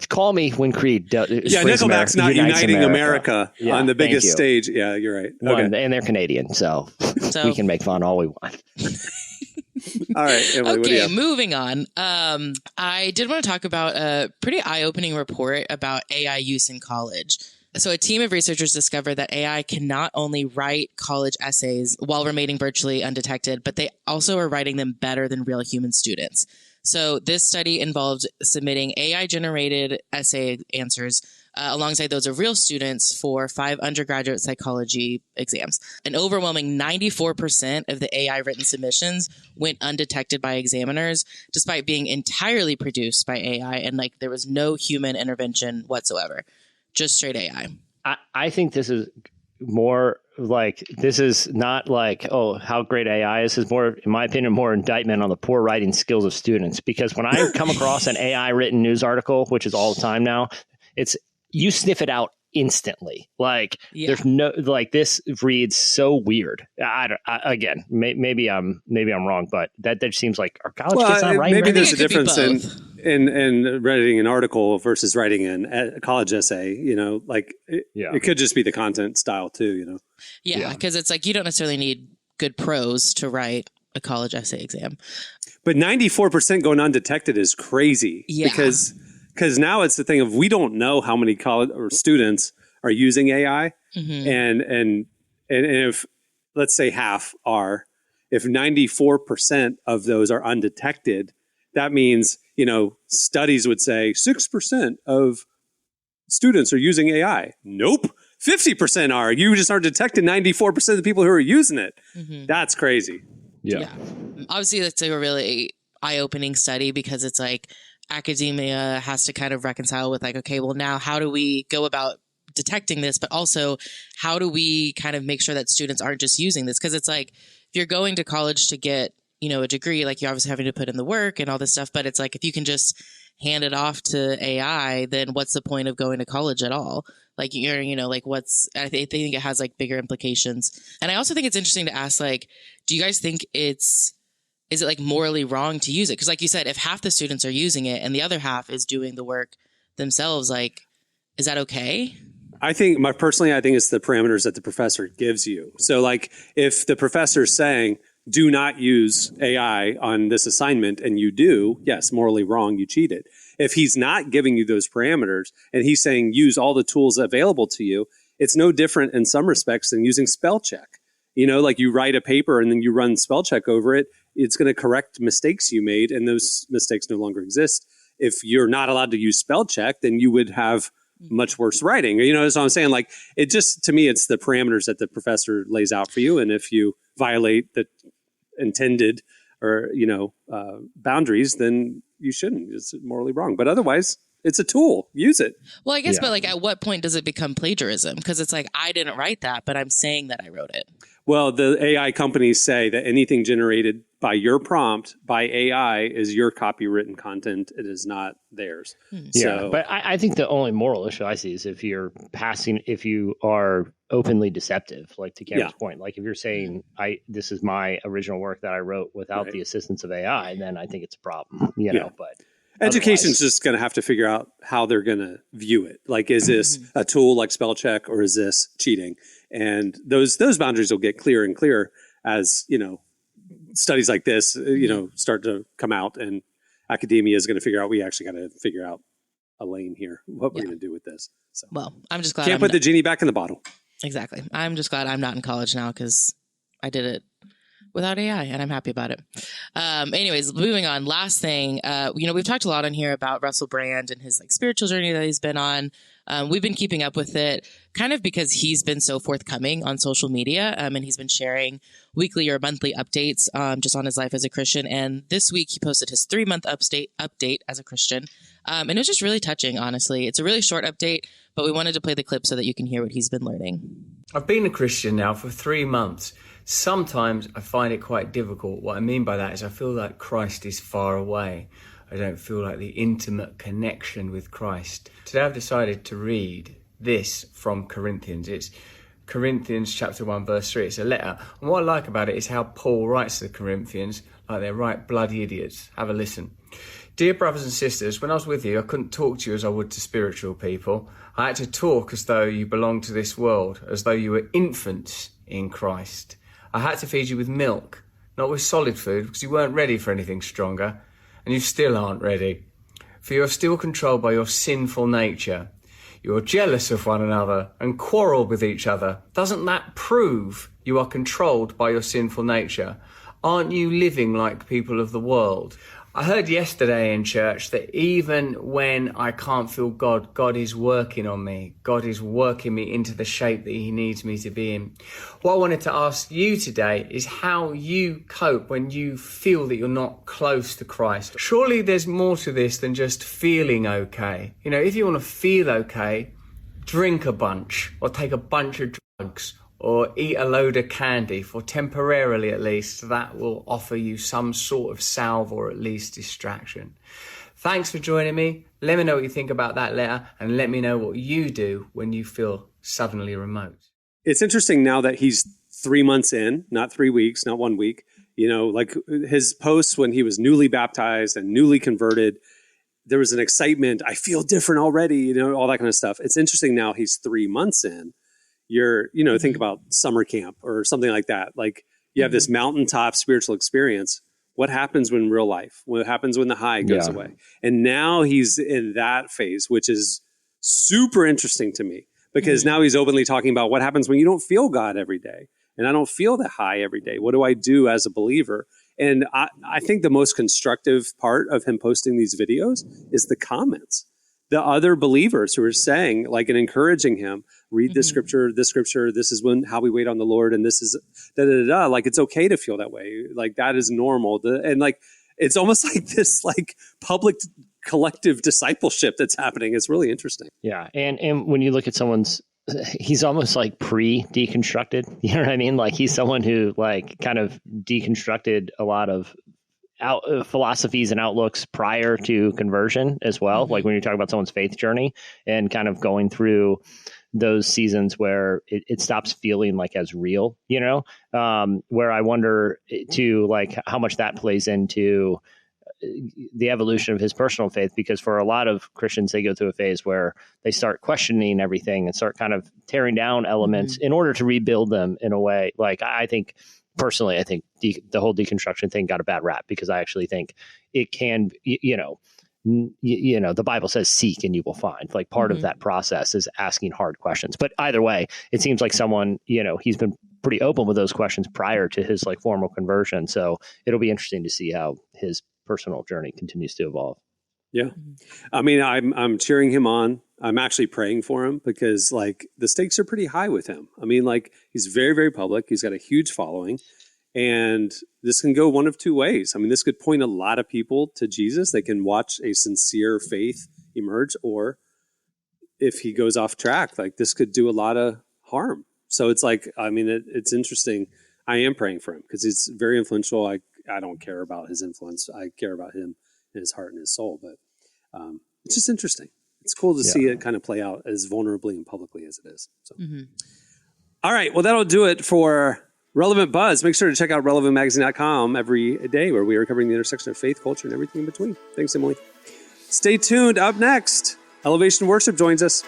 Call me when Creed. Nickelback's not uniting America on the biggest stage. Yeah, you're right. Okay. And they're Canadian, so we can make fun all we want. All right, Emily, okay, moving on. I did want to talk about a pretty eye-opening report about AI use in college. So a team of researchers discovered that AI can not only write college essays while remaining virtually undetected, but they also are writing them better than real human students. So this study involved submitting AI-generated essay answers alongside those of real students for 5 undergraduate psychology exams. An overwhelming 94% of the AI-written submissions went undetected by examiners, despite being entirely produced by AI, and there was no human intervention whatsoever. Just straight AI. I think this is more this is not like, oh, how great AI is. This is more, in my opinion, more indictment on the poor writing skills of students. Because when I come across an AI written news article, which is all the time now, you sniff it out instantly. There's no, this reads so weird. Maybe I'm wrong, but that just seems like our college kids not writing. Maybe there's a difference in writing an article versus writing a college essay. It could just be the content style too. Yeah, because it's you don't necessarily need good prose to write a college essay exam. But 94% going undetected is crazy. Yeah. Because now it's the thing of, we don't know how many college or students are using AI, and if, let's say, half are, if 94% of those are undetected, that means studies would say 6% of students are using AI. Nope, 50% are. You just aren't detecting 94% of the people who are using it. That's crazy. Yeah. Obviously, that's a really eye-opening study, because it's academia has to kind of reconcile with okay, well, now how do we go about detecting this, but also how do we kind of make sure that students aren't just using this? Because it's if you're going to college to get a degree, like you're obviously having to put in the work and all this stuff. But it's like, if you can just hand it off to AI, then what's the point of going to college at all? Like, I think it has like bigger implications. And I also think it's interesting to ask, like, do you guys think is it like morally wrong to use it? Because like you said, if half the students are using it and the other half is doing the work themselves, like, is that okay? I think it's the parameters that the professor gives you. So like if the professor's saying, do not use AI on this assignment and you do, yes, morally wrong, you cheated. If he's not giving you those parameters and he's saying use all the tools available to you, it's no different in some respects than using spell check. Like you write a paper and then you run spell check over it, it's going to correct mistakes you made and those mistakes no longer exist. If you're not allowed to use spell check, then you would have much worse writing. That's what I'm saying. Like it just, to me, it's the parameters that the professor lays out for you. And if you violate the intended or, boundaries, then you shouldn't. It's morally wrong. But otherwise, it's a tool. Use it. Well, I guess, but like at what point does it become plagiarism? Because it's like, I didn't write that, but I'm saying that I wrote it. Well, the AI companies say that anything generated by your prompt by AI is your copywritten content. It is not theirs. Yeah, but I think the only moral issue I see is if you are openly deceptive, like to Cameron's point, like if you're saying, this is my original work that I wrote without the assistance of AI, then I think it's a problem, but education's just going to have to figure out how they're going to view it. Like, is this a tool like spell check or is this cheating? And those boundaries will get clearer and clearer as, studies like this, start to come out, and academia is going to figure out, we actually got to figure out a lane here, what we're going to do with this. So, well, I'm just glad can't put the genie back in the bottle. Exactly. I'm just glad I'm not in college now because I did it without AI and I'm happy about it. Anyways, moving on. Last thing, we've talked a lot on here about Russell Brand and his like spiritual journey that he's been on. We've been keeping up with it kind of because he's been so forthcoming on social media, and he's been sharing weekly or monthly updates just on his life as a Christian. And this week he posted his 3-month update as a Christian. And it was just really touching, honestly. It's a really short update, but we wanted to play the clip so that you can hear what he's been learning. I've been a Christian now for 3 months. Sometimes I find it quite difficult. What I mean by that is I feel like Christ is far away. I don't feel like the intimate connection with Christ. Today I've decided to read this from Corinthians. It's Corinthians chapter 1 verse 3. It's a letter. And what I like about it is how Paul writes to the Corinthians like they're right bloody idiots. Have a listen. Dear brothers and sisters, when I was with you, I couldn't talk to you as I would to spiritual people. I had to talk as though you belonged to this world, as though you were infants in Christ. I had to feed you with milk, not with solid food, because you weren't ready for anything stronger, and you still aren't ready. For you are still controlled by your sinful nature. You are jealous of one another and quarrel with each other. Doesn't that prove you are controlled by your sinful nature? Aren't you living like people of the world? I heard yesterday in church that even when I can't feel God, God is working on me. God is working me into the shape that he needs me to be in. What I wanted to ask you today is how you cope when you feel that you're not close to Christ. Surely there's more to this than just feeling okay. If you want to feel okay, drink a bunch or take a bunch of drugs or eat a load of candy for temporarily at least. That will offer you some sort of salve or at least distraction. Thanks for joining me. Let me know what you think about that letter and let me know what you do when you feel suddenly remote. It's interesting now that he's 3 months in, not 3 weeks, not 1 week. Like his posts when he was newly baptized and newly converted, there was an excitement. I feel different already, all that kind of stuff. It's interesting now he's 3 months in. You're, think about summer camp or something like that. Like you have this mountaintop spiritual experience. What happens when real life? What happens when the high goes away? And now he's in that phase, which is super interesting to me because now he's openly talking about what happens when you don't feel God every day. And I don't feel the high every day. What do I do as a believer? And I think the most constructive part of him posting these videos is the comments. The other believers who are saying, like, and encouraging him, read this scripture, this is how we wait on the Lord, and this is da-da-da-da. Like, it's okay to feel that way. Like, that is normal. And like, it's almost like this, like, public collective discipleship that's happening. It's really interesting. Yeah. And when you look at someone's he's almost like pre-deconstructed. You know what I mean? Like he's someone who like kind of deconstructed a lot of philosophies and outlooks prior to conversion as well. Like when you talk about someone's faith journey and kind of going through those seasons where it stops feeling like as real, you know, where I wonder to like how much that plays into the evolution of his personal faith, because for a lot of Christians, they go through a phase where they start questioning everything and start kind of tearing down elements in order to rebuild them in a way. Like I think personally, I think the whole deconstruction thing got a bad rap because I actually think it can, you know, the Bible says seek and you will find. Like part of that process is asking hard questions. But either way, it seems like someone, you know, he's been pretty open with those questions prior to his like formal conversion. So it'll be interesting to see how his personal journey continues to evolve. Yeah. I mean, I'm cheering him on. I'm actually praying for him because like the stakes are pretty high with him. I mean, like he's very, very public. He's got a huge following, and this can go one of two ways. I mean, this could point a lot of people to Jesus. They can watch a sincere faith emerge, or if he goes off track, like this could do a lot of harm. So it's like, I mean, it's interesting. I am praying for him because he's very influential. I don't care about his influence. I care about him and his heart and his soul. But it's just interesting. It's cool to see it kind of play out as vulnerably and publicly as it is. So. All right. Well, that'll do it for Relevant Buzz. Make sure to check out relevantmagazine.com every day where we are covering the intersection of faith, culture, and everything in between. Thanks, Emily. Stay tuned. Up next, Elevation Worship joins us.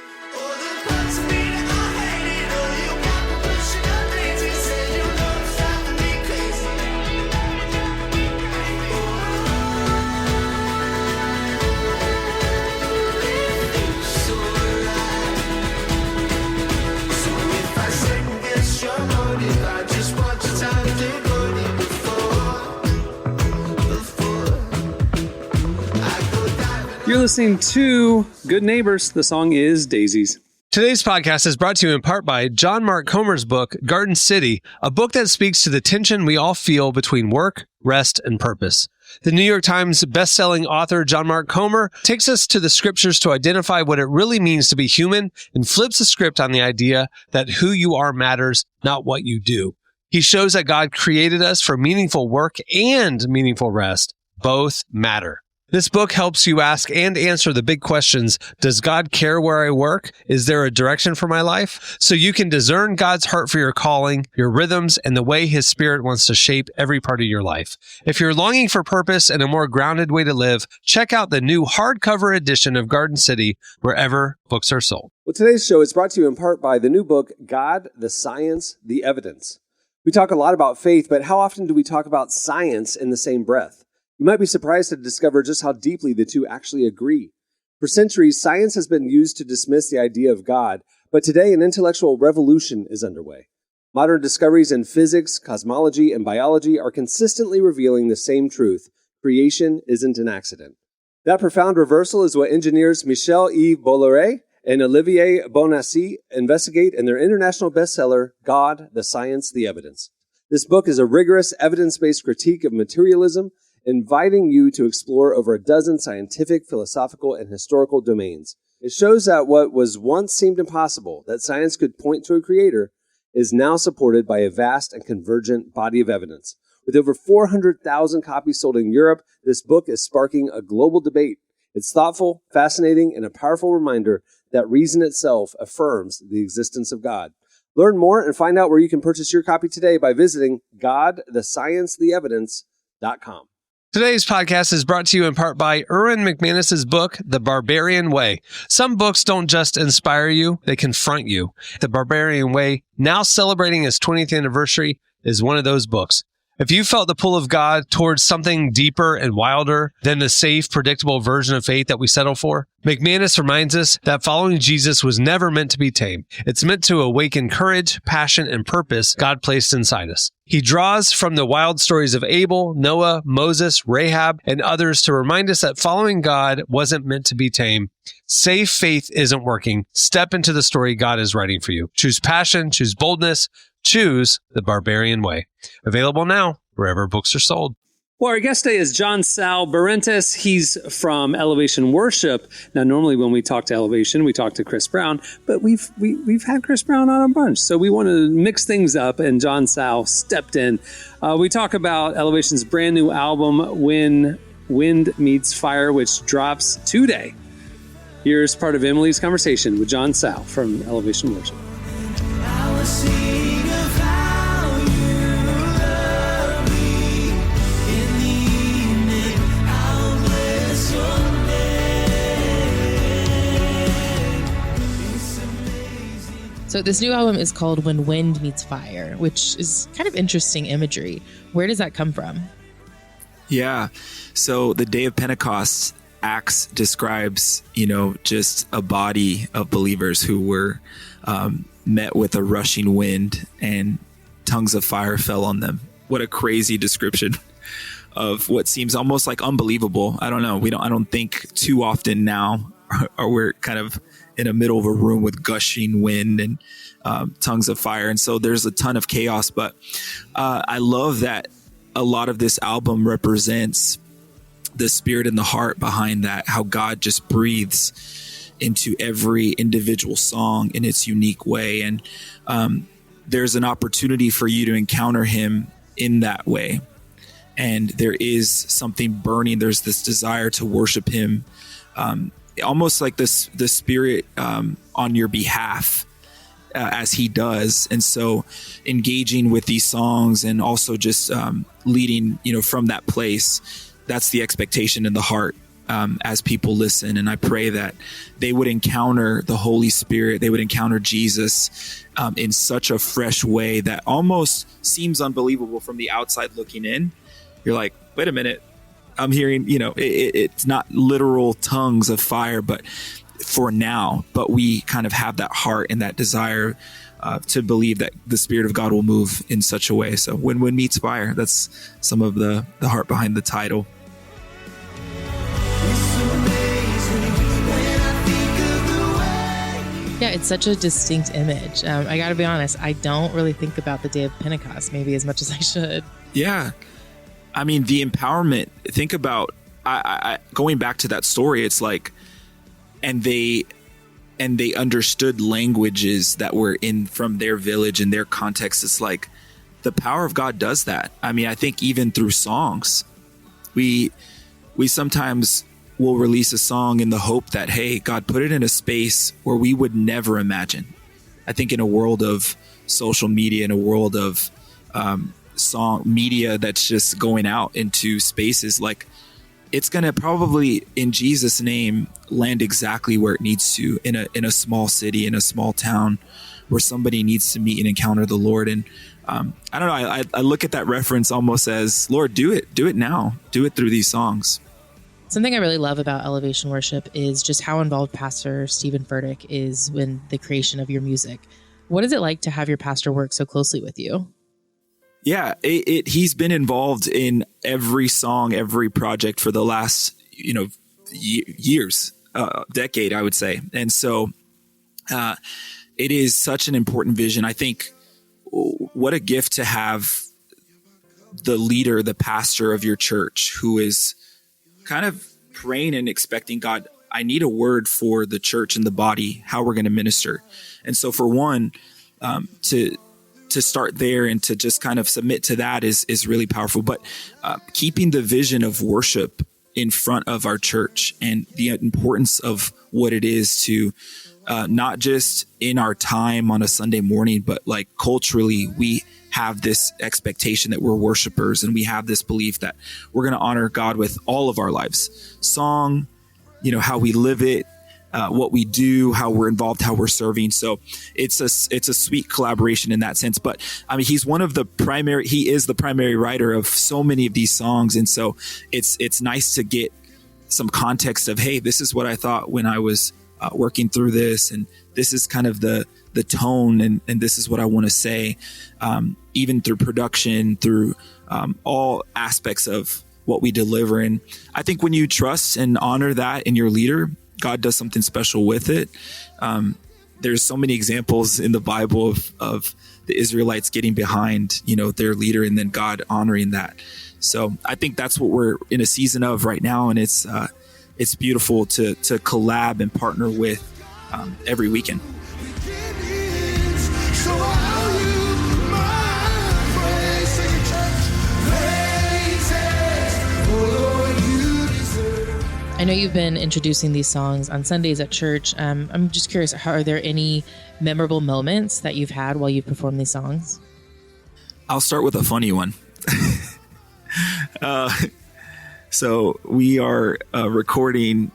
You're listening to Good Neighbors. The song is Daisies. Today's podcast is brought to you in part by John Mark Comer's book, Garden City, a book that speaks to the tension we all feel between work, rest, and purpose. The New York Times bestselling author John Mark Comer takes us to the scriptures to identify what it really means to be human and flips the script on the idea that who you are matters, not what you do. He shows that God created us for meaningful work and meaningful rest. Both matter. This book helps you ask and answer the big questions. Does God care where I work? Is there a direction for my life? So you can discern God's heart for your calling, your rhythms, and the way His Spirit wants to shape every part of your life. If you're longing for purpose and a more grounded way to live, check out the new hardcover edition of Garden City wherever books are sold. Well, today's show is brought to you in part by the new book, God, the Science, the Evidence. We talk a lot about faith, but how often do we talk about science in the same breath? You might be surprised to discover just how deeply the two actually agree. For centuries, science has been used to dismiss the idea of God, but today an intellectual revolution is underway. Modern discoveries in physics, cosmology, and biology are consistently revealing the same truth: creation isn't an accident. That profound reversal is what engineers Michel-Yves Bolloré and Olivier Bonassi investigate in their international bestseller, God, the Science, the Evidence. This book is a rigorous, evidence-based critique of materialism, inviting you to explore over a dozen scientific, philosophical, and historical domains. It shows that what was once seemed impossible, that science could point to a creator, is now supported by a vast and convergent body of evidence. With over 400,000 copies sold in Europe, this book is sparking a global debate. It's thoughtful, fascinating, and a powerful reminder that reason itself affirms the existence of God. Learn more and find out where you can purchase your copy today by visiting godthesciencetheevidence.com. Today's podcast is brought to you in part by Erwin McManus's book, The Barbarian Way. Some books don't just inspire you, they confront you. The Barbarian Way, now celebrating its 20th anniversary, is one of those books. If you felt the pull of God towards something deeper and wilder than the safe, predictable version of faith that we settle for, McManus reminds us that following Jesus was never meant to be tame. It's meant to awaken courage, passion, and purpose God placed inside us. He draws from the wild stories of Abel, Noah, Moses, Rahab, and others to remind us that following God wasn't meant to be tame. Safe faith isn't working. Step into the story God is writing for you. Choose passion, choose boldness, choose the Barbarian Way. Available now wherever books are sold. Well, our guest today is John Sal Barrentis. He's from Elevation Worship. Now, normally when we talk to Elevation, we talk to Chris Brown, but we've had Chris Brown on a bunch, so we want to mix things up, and John Sal stepped in. We talk about Elevation's brand new album, When Wind Meets Fire, which drops today. Here's part of Emily's conversation with John Sal from Elevation Worship. So this new album is called When Wind Meets Fire, which is kind of interesting imagery. Where does that come from? Yeah. So the day of Pentecost, Acts describes, just a body of believers who were met with a rushing wind and tongues of fire fell on them. What a crazy description of what seems almost like unbelievable. I don't know. I don't think too often now are we're kind of in the middle of a room with gushing wind and tongues of fire. And so there's a ton of chaos. But I love that a lot of this album represents the spirit and the heart behind that, how God just breathes into every individual song in its unique way. And there's an opportunity for you to encounter him in that way. And there is something burning. There's this desire to worship him, almost like the spirit on your behalf as he does. And so engaging with these songs and also just leading, from that place, that's the expectation in the heart as people listen. And I pray that they would encounter the Holy Spirit. They would encounter Jesus in such a fresh way that almost seems unbelievable from the outside looking in. You're like, wait a minute. I'm hearing, it's not literal tongues of fire, but for now, but we kind of have that heart and that desire to believe that the Spirit of God will move in such a way. So when wind meets fire, that's some of the heart behind the title. Yeah, it's such a distinct image. I got to be honest, I don't really think about the day of Pentecost maybe as much as I should. Yeah. I mean, the empowerment, think about, I going back to that story, it's like, and they understood languages that were in from their village and their context. It's like the power of God does that. I mean, I think even through songs, we sometimes will release a song in the hope that, hey, God put it in a space where we would never imagine. I think in a world of social media, in a world of song media that's just going out into spaces, like it's going to probably in Jesus' name land exactly where it needs to in a small city, in a small town where somebody needs to meet and encounter the Lord. And I don't know, I look at that reference almost as, Lord, do it now, do it through these songs. Something I really love about Elevation Worship is just how involved Pastor Stephen Furtick is in the creation of your music. What is it like to have your pastor work so closely with you? Yeah, he's been involved in every song, every project for the last, years, decade, I would say. And so it is such an important vision. I think what a gift to have the leader, the pastor of your church who is kind of praying and expecting, God, I need a word for the church and the body, how we're going to minister. And so for one, to start there and to just kind of submit to that is really powerful. But keeping the vision of worship in front of our church and the importance of what it is to not just in our time on a Sunday morning, but like culturally, we have this expectation that we're worshipers and we have this belief that we're going to honor God with all of our lives. Song, how we live it, what we do, how we're involved, how we're serving. So it's a sweet collaboration in that sense. But I mean, he is the primary writer of so many of these songs. And so it's nice to get some context of, hey, this is what I thought when I was working through this. And this is kind of the tone and this is what I want to say, even through production, through all aspects of what we deliver. And I think when you trust and honor that in your leader, God does something special with it. There's so many examples in the Bible of the Israelites getting behind, their leader and then God honoring that. So I think that's what we're in a season of right now. And it's beautiful to collab and partner with every weekend. I know you've been introducing these songs on Sundays at church. I'm just curious, are there any memorable moments that you've had while you've performed these songs? I'll start with a funny one. So we are recording,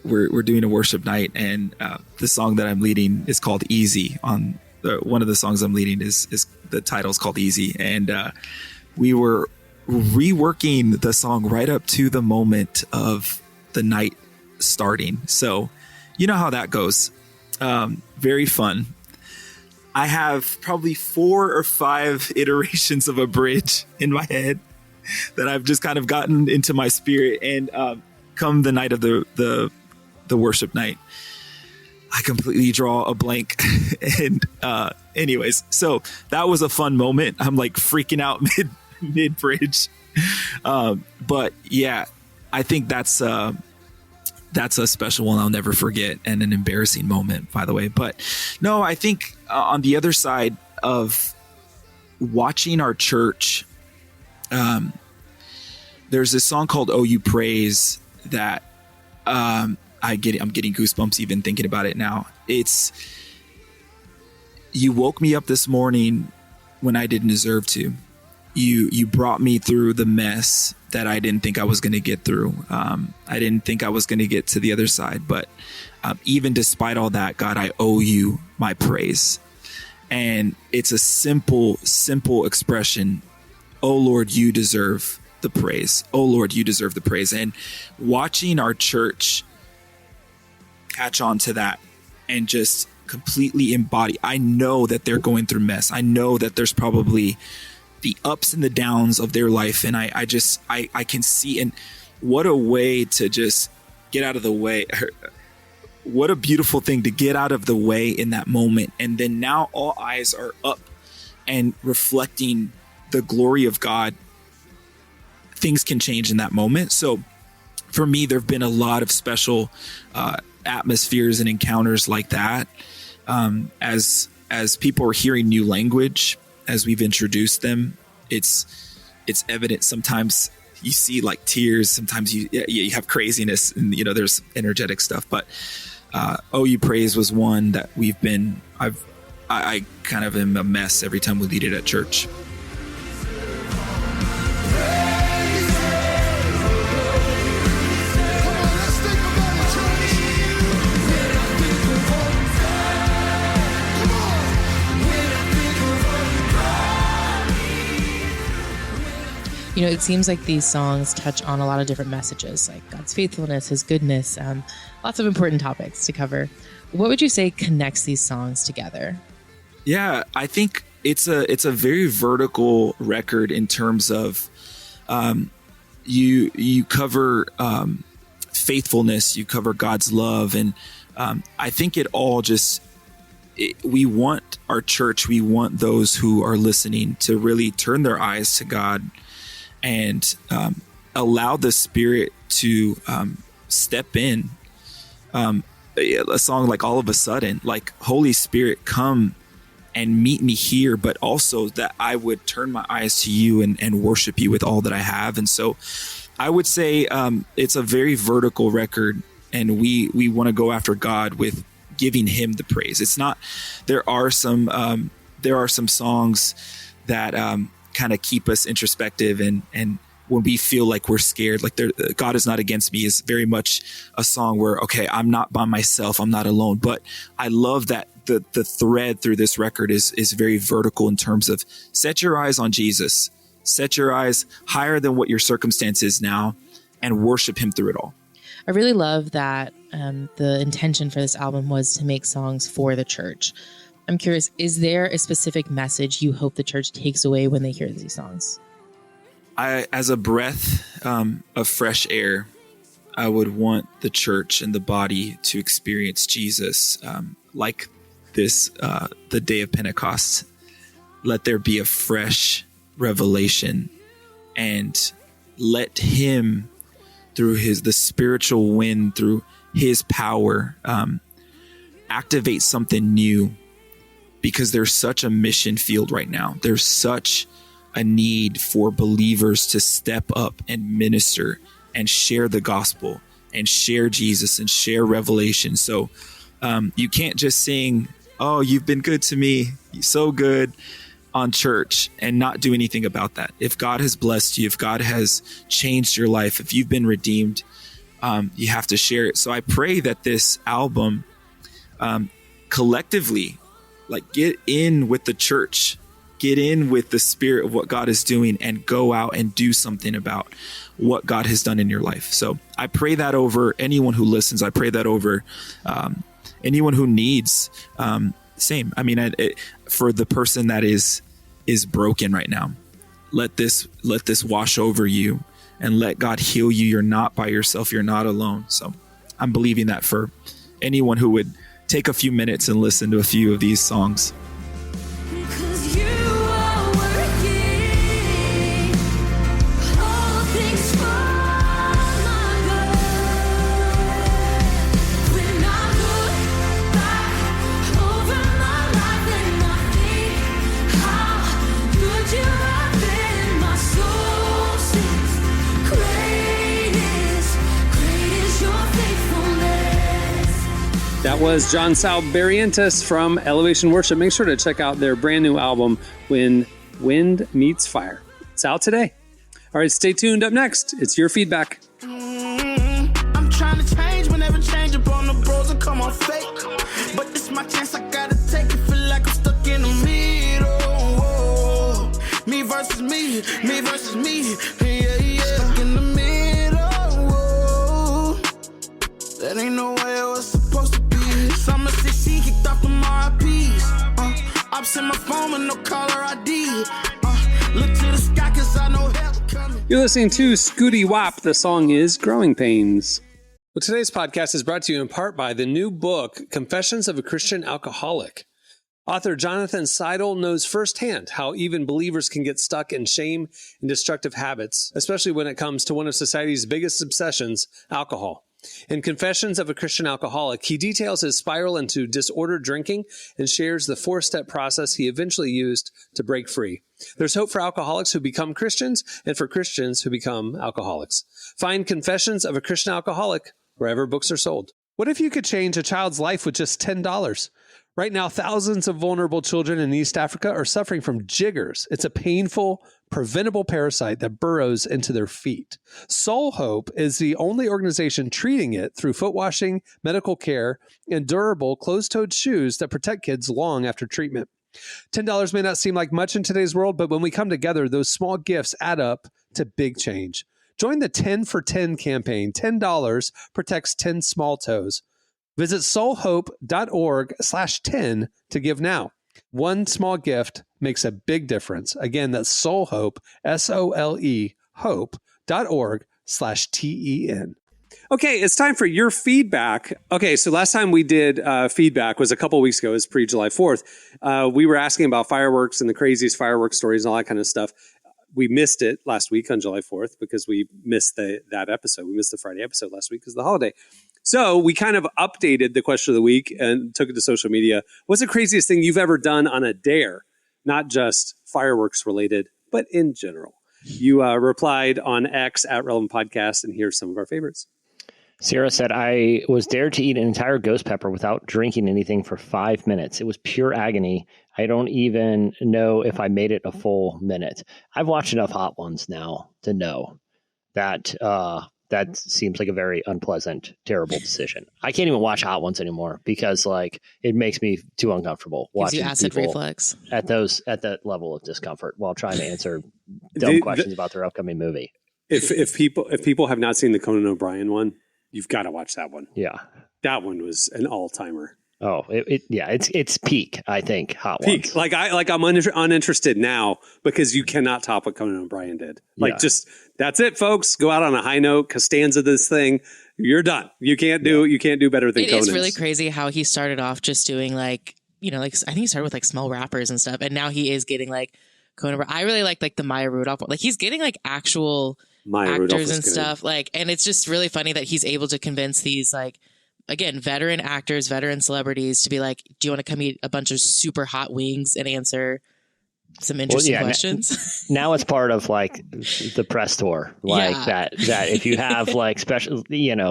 we're doing a worship night, and the song that I'm leading is called Easy. On one of the songs I'm leading is the title is called Easy. And we were reworking the song right up to the moment of the night starting. So you know how that goes. Very fun. I have probably 4 or 5 iterations of a bridge in my head that I've just kind of gotten into my spirit. And come the night of the worship night, I completely draw a blank. And anyways, so that was a fun moment. I'm like freaking out mid bridge. But yeah, I think that's a special one I'll never forget, and an embarrassing moment, by the way. But no, I think on the other side of watching our church, there's this song called "Oh You Praise" that I'm getting goosebumps even thinking about it now. It's, you woke me up this morning when I didn't deserve to. You brought me through the mess that I didn't think I was going to get through. I didn't think I was going to get to the other side, but even despite all that, God, I owe you my praise. And it's a simple expression. Oh Lord, you deserve the praise. Oh Lord, you deserve the praise. And watching our church catch on to that and just completely embody. I know that they're going through mess. I know that there's probably the ups and the downs of their life. And I can see, and what a way to just get out of the way. What a beautiful thing to get out of the way in that moment. And then now all eyes are up and reflecting the glory of God. Things can change in that moment. So for me, there've been a lot of special atmospheres and encounters like that. As people are hearing new language, as we've introduced them, it's evident. Sometimes you see like tears, sometimes you have craziness, and there's energetic stuff. But "Oh You Praise" was one that I kind of am a mess every time we lead it at church. It seems like these songs touch on a lot of different messages, like God's faithfulness, his goodness, lots of important topics to cover. What would you say connects these songs together? Yeah, I think it's a very vertical record in terms of you cover faithfulness, you cover God's love, and I think it all we want our church, we want those who are listening to really turn their eyes to God and allow the Spirit to step in. A song like "All of a Sudden," like, Holy Spirit, come and meet me here, but also that I would turn my eyes to you and worship you with all that I have. And so I would say it's a very vertical record, and we want to go after God with giving him the praise. It's not, there are some songs that kind of keep us introspective, and when we feel like we're scared, like God is not against me is very much a song where, okay, I'm not by myself, I'm not alone. But I love that the thread through this record is very vertical in terms of set your eyes on Jesus, set your eyes higher than what your circumstance is now, and worship him through it all. I really love that the intention for this album was to make songs for the church. I'm curious, is there a specific message you hope the church takes away when they hear these songs? As a breath of fresh air, I would want the church and the body to experience Jesus like this, the day of Pentecost. Let there be a fresh revelation and let him, through the spiritual wind, through his power, activate something new, because there's such a mission field right now. There's such a need for believers to step up and minister and share the gospel and share Jesus and share revelation. So you can't just sing, "Oh, you've been good to me, you're so good," on church and not do anything about that. If God has blessed you, if God has changed your life, if you've been redeemed, you have to share it. So I pray that this album collectively, like, get in with the church, get in with the spirit of what God is doing, and go out and do something about what God has done in your life. So I pray that over anyone who listens. I pray that over anyone who needs, same. I mean, for the person that is broken right now, let this wash over you and let God heal you. You're not by yourself. You're not alone. So I'm believing that for anyone who would take a few minutes and listen to a few of these songs. That was John Sal Barrientos from Elevation Worship. Make sure to check out their brand new album, When Wind Meets Fire. It's out today. All right, stay tuned. Up next, it's your feedback. I'm trying to change whenever change up on the bros and come on fake. But this my chance, I gotta take it. Feel like I'm stuck in the middle. Me versus me, me versus me. Yeah, yeah. Stuck in the middle. That ain't no way it was supposed to be. Summer 16 kicked off the RIPs. Ops in my phone with no caller ID. Look to the sky cause I know hell coming. You're listening to Scooty Wop. The song is Growing Pains. Well, today's podcast is brought to you in part by the new book, Confessions of a Christian Alcoholic. Author Jonathan Seidel knows firsthand how even believers can get stuck in shame and destructive habits, especially when it comes to one of society's biggest obsessions, alcohol. In Confessions of a Christian Alcoholic, he details his spiral into disordered drinking and shares the 4-step process he eventually used to break free. There's hope for alcoholics who become Christians and for Christians who become alcoholics. Find Confessions of a Christian Alcoholic wherever books are sold. What if you could change a child's life with just $10? Right now, thousands of vulnerable children in East Africa are suffering from jiggers. It's a painful, preventable parasite that burrows into their feet. Soul Hope is the only organization treating it through foot washing, medical care, and durable closed-toed shoes that protect kids long after treatment. $10 may not seem like much in today's world, but when we come together, those small gifts add up to big change. Join the 10 for 10 campaign. $10 protects 10 small toes. Visit soulhope.org/10 to give now. One small gift makes a big difference. Again, that's soulhope, SOLE, hope.org/TEN. Okay, it's time for your feedback. Okay, so last time we did feedback was a couple weeks ago. It was pre-July 4th. We were asking about fireworks and the craziest fireworks stories and all that kind of stuff. We missed it last week on July 4th because we missed that episode. We missed the Friday episode last week because of the holiday. So we kind of updated the question of the week and took it to social media. What's the craziest thing you've ever done on a dare? Not just fireworks related, but in general. You replied on X at Relevant Podcast, and here's some of our favorites. Sarah said, I was dared to eat an entire ghost pepper without drinking anything for 5 minutes. It was pure agony. I don't even know if I made it a full minute. I've watched enough Hot Ones now to know that that seems like a very unpleasant, terrible decision. I can't even watch Hot Ones anymore because it makes me too uncomfortable watching Gives you acid people reflux at that level of discomfort while trying to answer dumb questions about their upcoming movie. If people have not seen the Conan O'Brien one, you've got to watch that one. Yeah, that one was an all-timer. Oh, it's peak. I think Hot Ones. Peak. I'm uninterested now because you cannot top what Conan O'Brien did. Just that's it, folks. Go out on a high note. Costanza this thing. You're done. You can't do better than Conan. It is really crazy how he started off just doing I think he started with small rappers and stuff, and now he is getting Conan. I really like the Maya Rudolph one. Like he's getting like actual actors and stuff. Like, and it's just really funny that he's able to convince these like, again, veteran actors, veteran celebrities to be like, do you want to come eat a bunch of super hot wings and answer some interesting questions? Now it's part of like the press tour, like that if you have like special,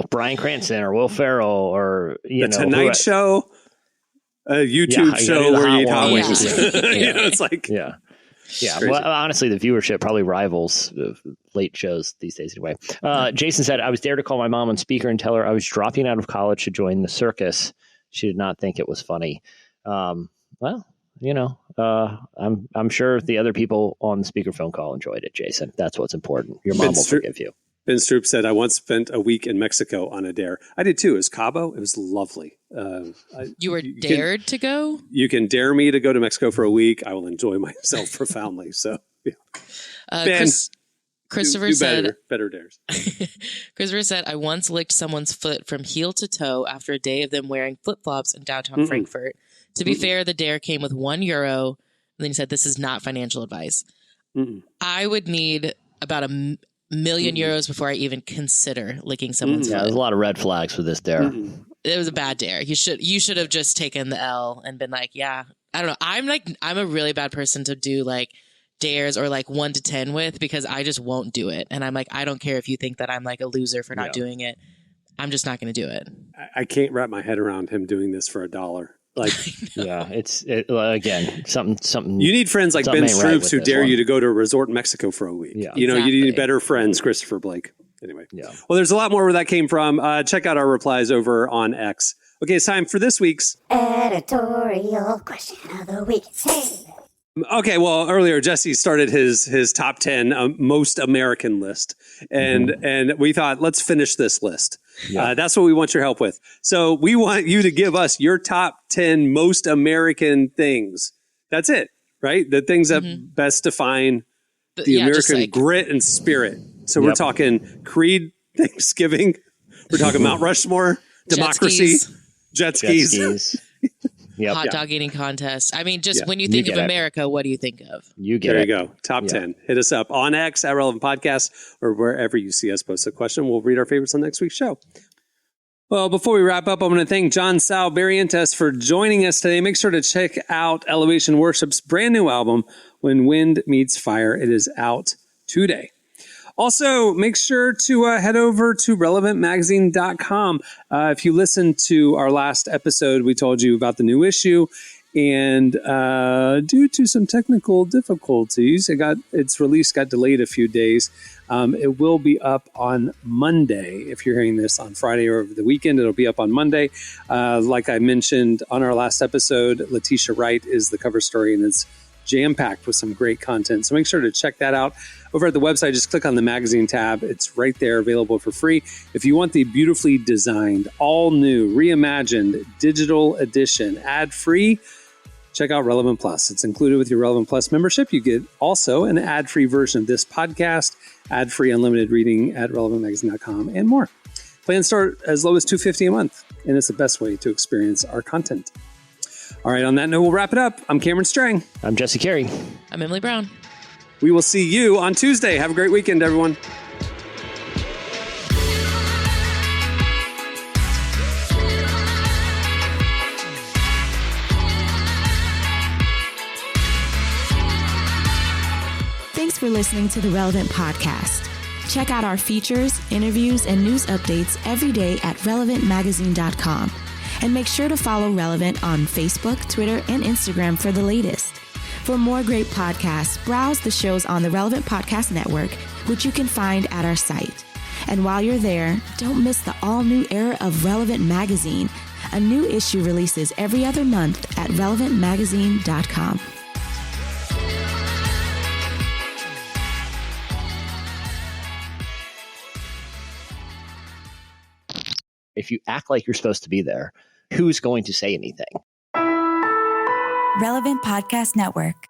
Bryan Cranston or Will Ferrell or the Tonight Show, a YouTube show where you eat hot wings. It's like Well, honestly, the viewership probably rivals late shows these days anyway. Jason said, I was dared to call my mom on speaker and tell her I was dropping out of college to join the circus. She did not think it was funny. I'm sure the other people on the speakerphone call enjoyed it, Jason. That's what's important. Your mom will forgive you. Ben Stroop said, I once spent a week in Mexico on a dare. I did too. It was Cabo. It was lovely. You were dared to go? You can dare me to go to Mexico for a week. I will enjoy myself profoundly. So, yeah. Ben, Christopher said, better dares. Christopher said, I once licked someone's foot from heel to toe after a day of them wearing flip-flops in downtown Frankfurt. To be fair, the dare came with €1. And then he said, this is not financial advice. I would need about €1 million before I even consider licking someone's foot. There's a lot of red flags for this dare. It was a bad dare. You should have just taken the L and been like, yeah, I don't know. I'm a really bad person to do like dares or like 1 to 10 with, because I just won't do it. And I'm like, I don't care if you think that I'm like a loser for not doing it. I'm just not going to do it. I can't wrap my head around him doing this for $1. Like, it's again something. You need friends like Ben Stroop who dare you to go to a resort in Mexico for a week. You need better friends, Christopher Blake. Anyway, well, there's a lot more where that came from. Check out our replies over on X. Okay, it's time for this week's editorial question of the week. Okay, well, earlier Jesse started his top 10 most American list, and we thought, let's finish this list. That's what we want your help with. So we want you to give us your top 10 most American things. That's it, right? The things that best define the American grit and spirit. So we're talking Creed, Thanksgiving. We're talking Mount Rushmore, democracy, jet skis. Hot dog eating contest. I mean, just when you think of America, what do you think of? There you go. Top 10. Hit us up on X at Relevant Podcast or wherever you see us post a question. We'll read our favorites on next week's show. Well, before we wrap up, I want to thank John Sal Barrientos for joining us today. Make sure to check out Elevation Worship's brand new album, When Wind Meets Fire. It is out today. Also, make sure to head over to relevantmagazine.com. If you listened to our last episode, we told you about the new issue. And due to some technical difficulties, its release got delayed a few days. It will be up on Monday. If you're hearing this on Friday or over the weekend, it'll be up on Monday. Like I mentioned on our last episode, Letitia Wright is the cover story, and it's jam-packed with some great content. So make sure to check that out. Over at the website, just click on the magazine tab. It's right there, available for free. If you want the beautifully designed, all-new, reimagined digital edition, ad-free, check out Relevant Plus. It's included with your Relevant Plus membership. You get also an ad-free version of this podcast, ad-free unlimited reading at relevantmagazine.com, and more. Plans start as low as $250 a month, and it's the best way to experience our content. All right, on that note, we'll wrap it up. I'm Cameron Strang. I'm Jesse Carey. I'm Emily Brown. We will see you on Tuesday. Have a great weekend, everyone. Thanks for listening to the Relevant Podcast. Check out our features, interviews, and news updates every day at relevantmagazine.com. And make sure to follow Relevant on Facebook, Twitter, and Instagram for the latest. For more great podcasts, browse the shows on the Relevant Podcast Network, which you can find at our site. And while you're there, don't miss the all-new era of Relevant Magazine. A new issue releases every other month at relevantmagazine.com. If you act like you're supposed to be there, who's going to say anything? Relevant Podcast Network.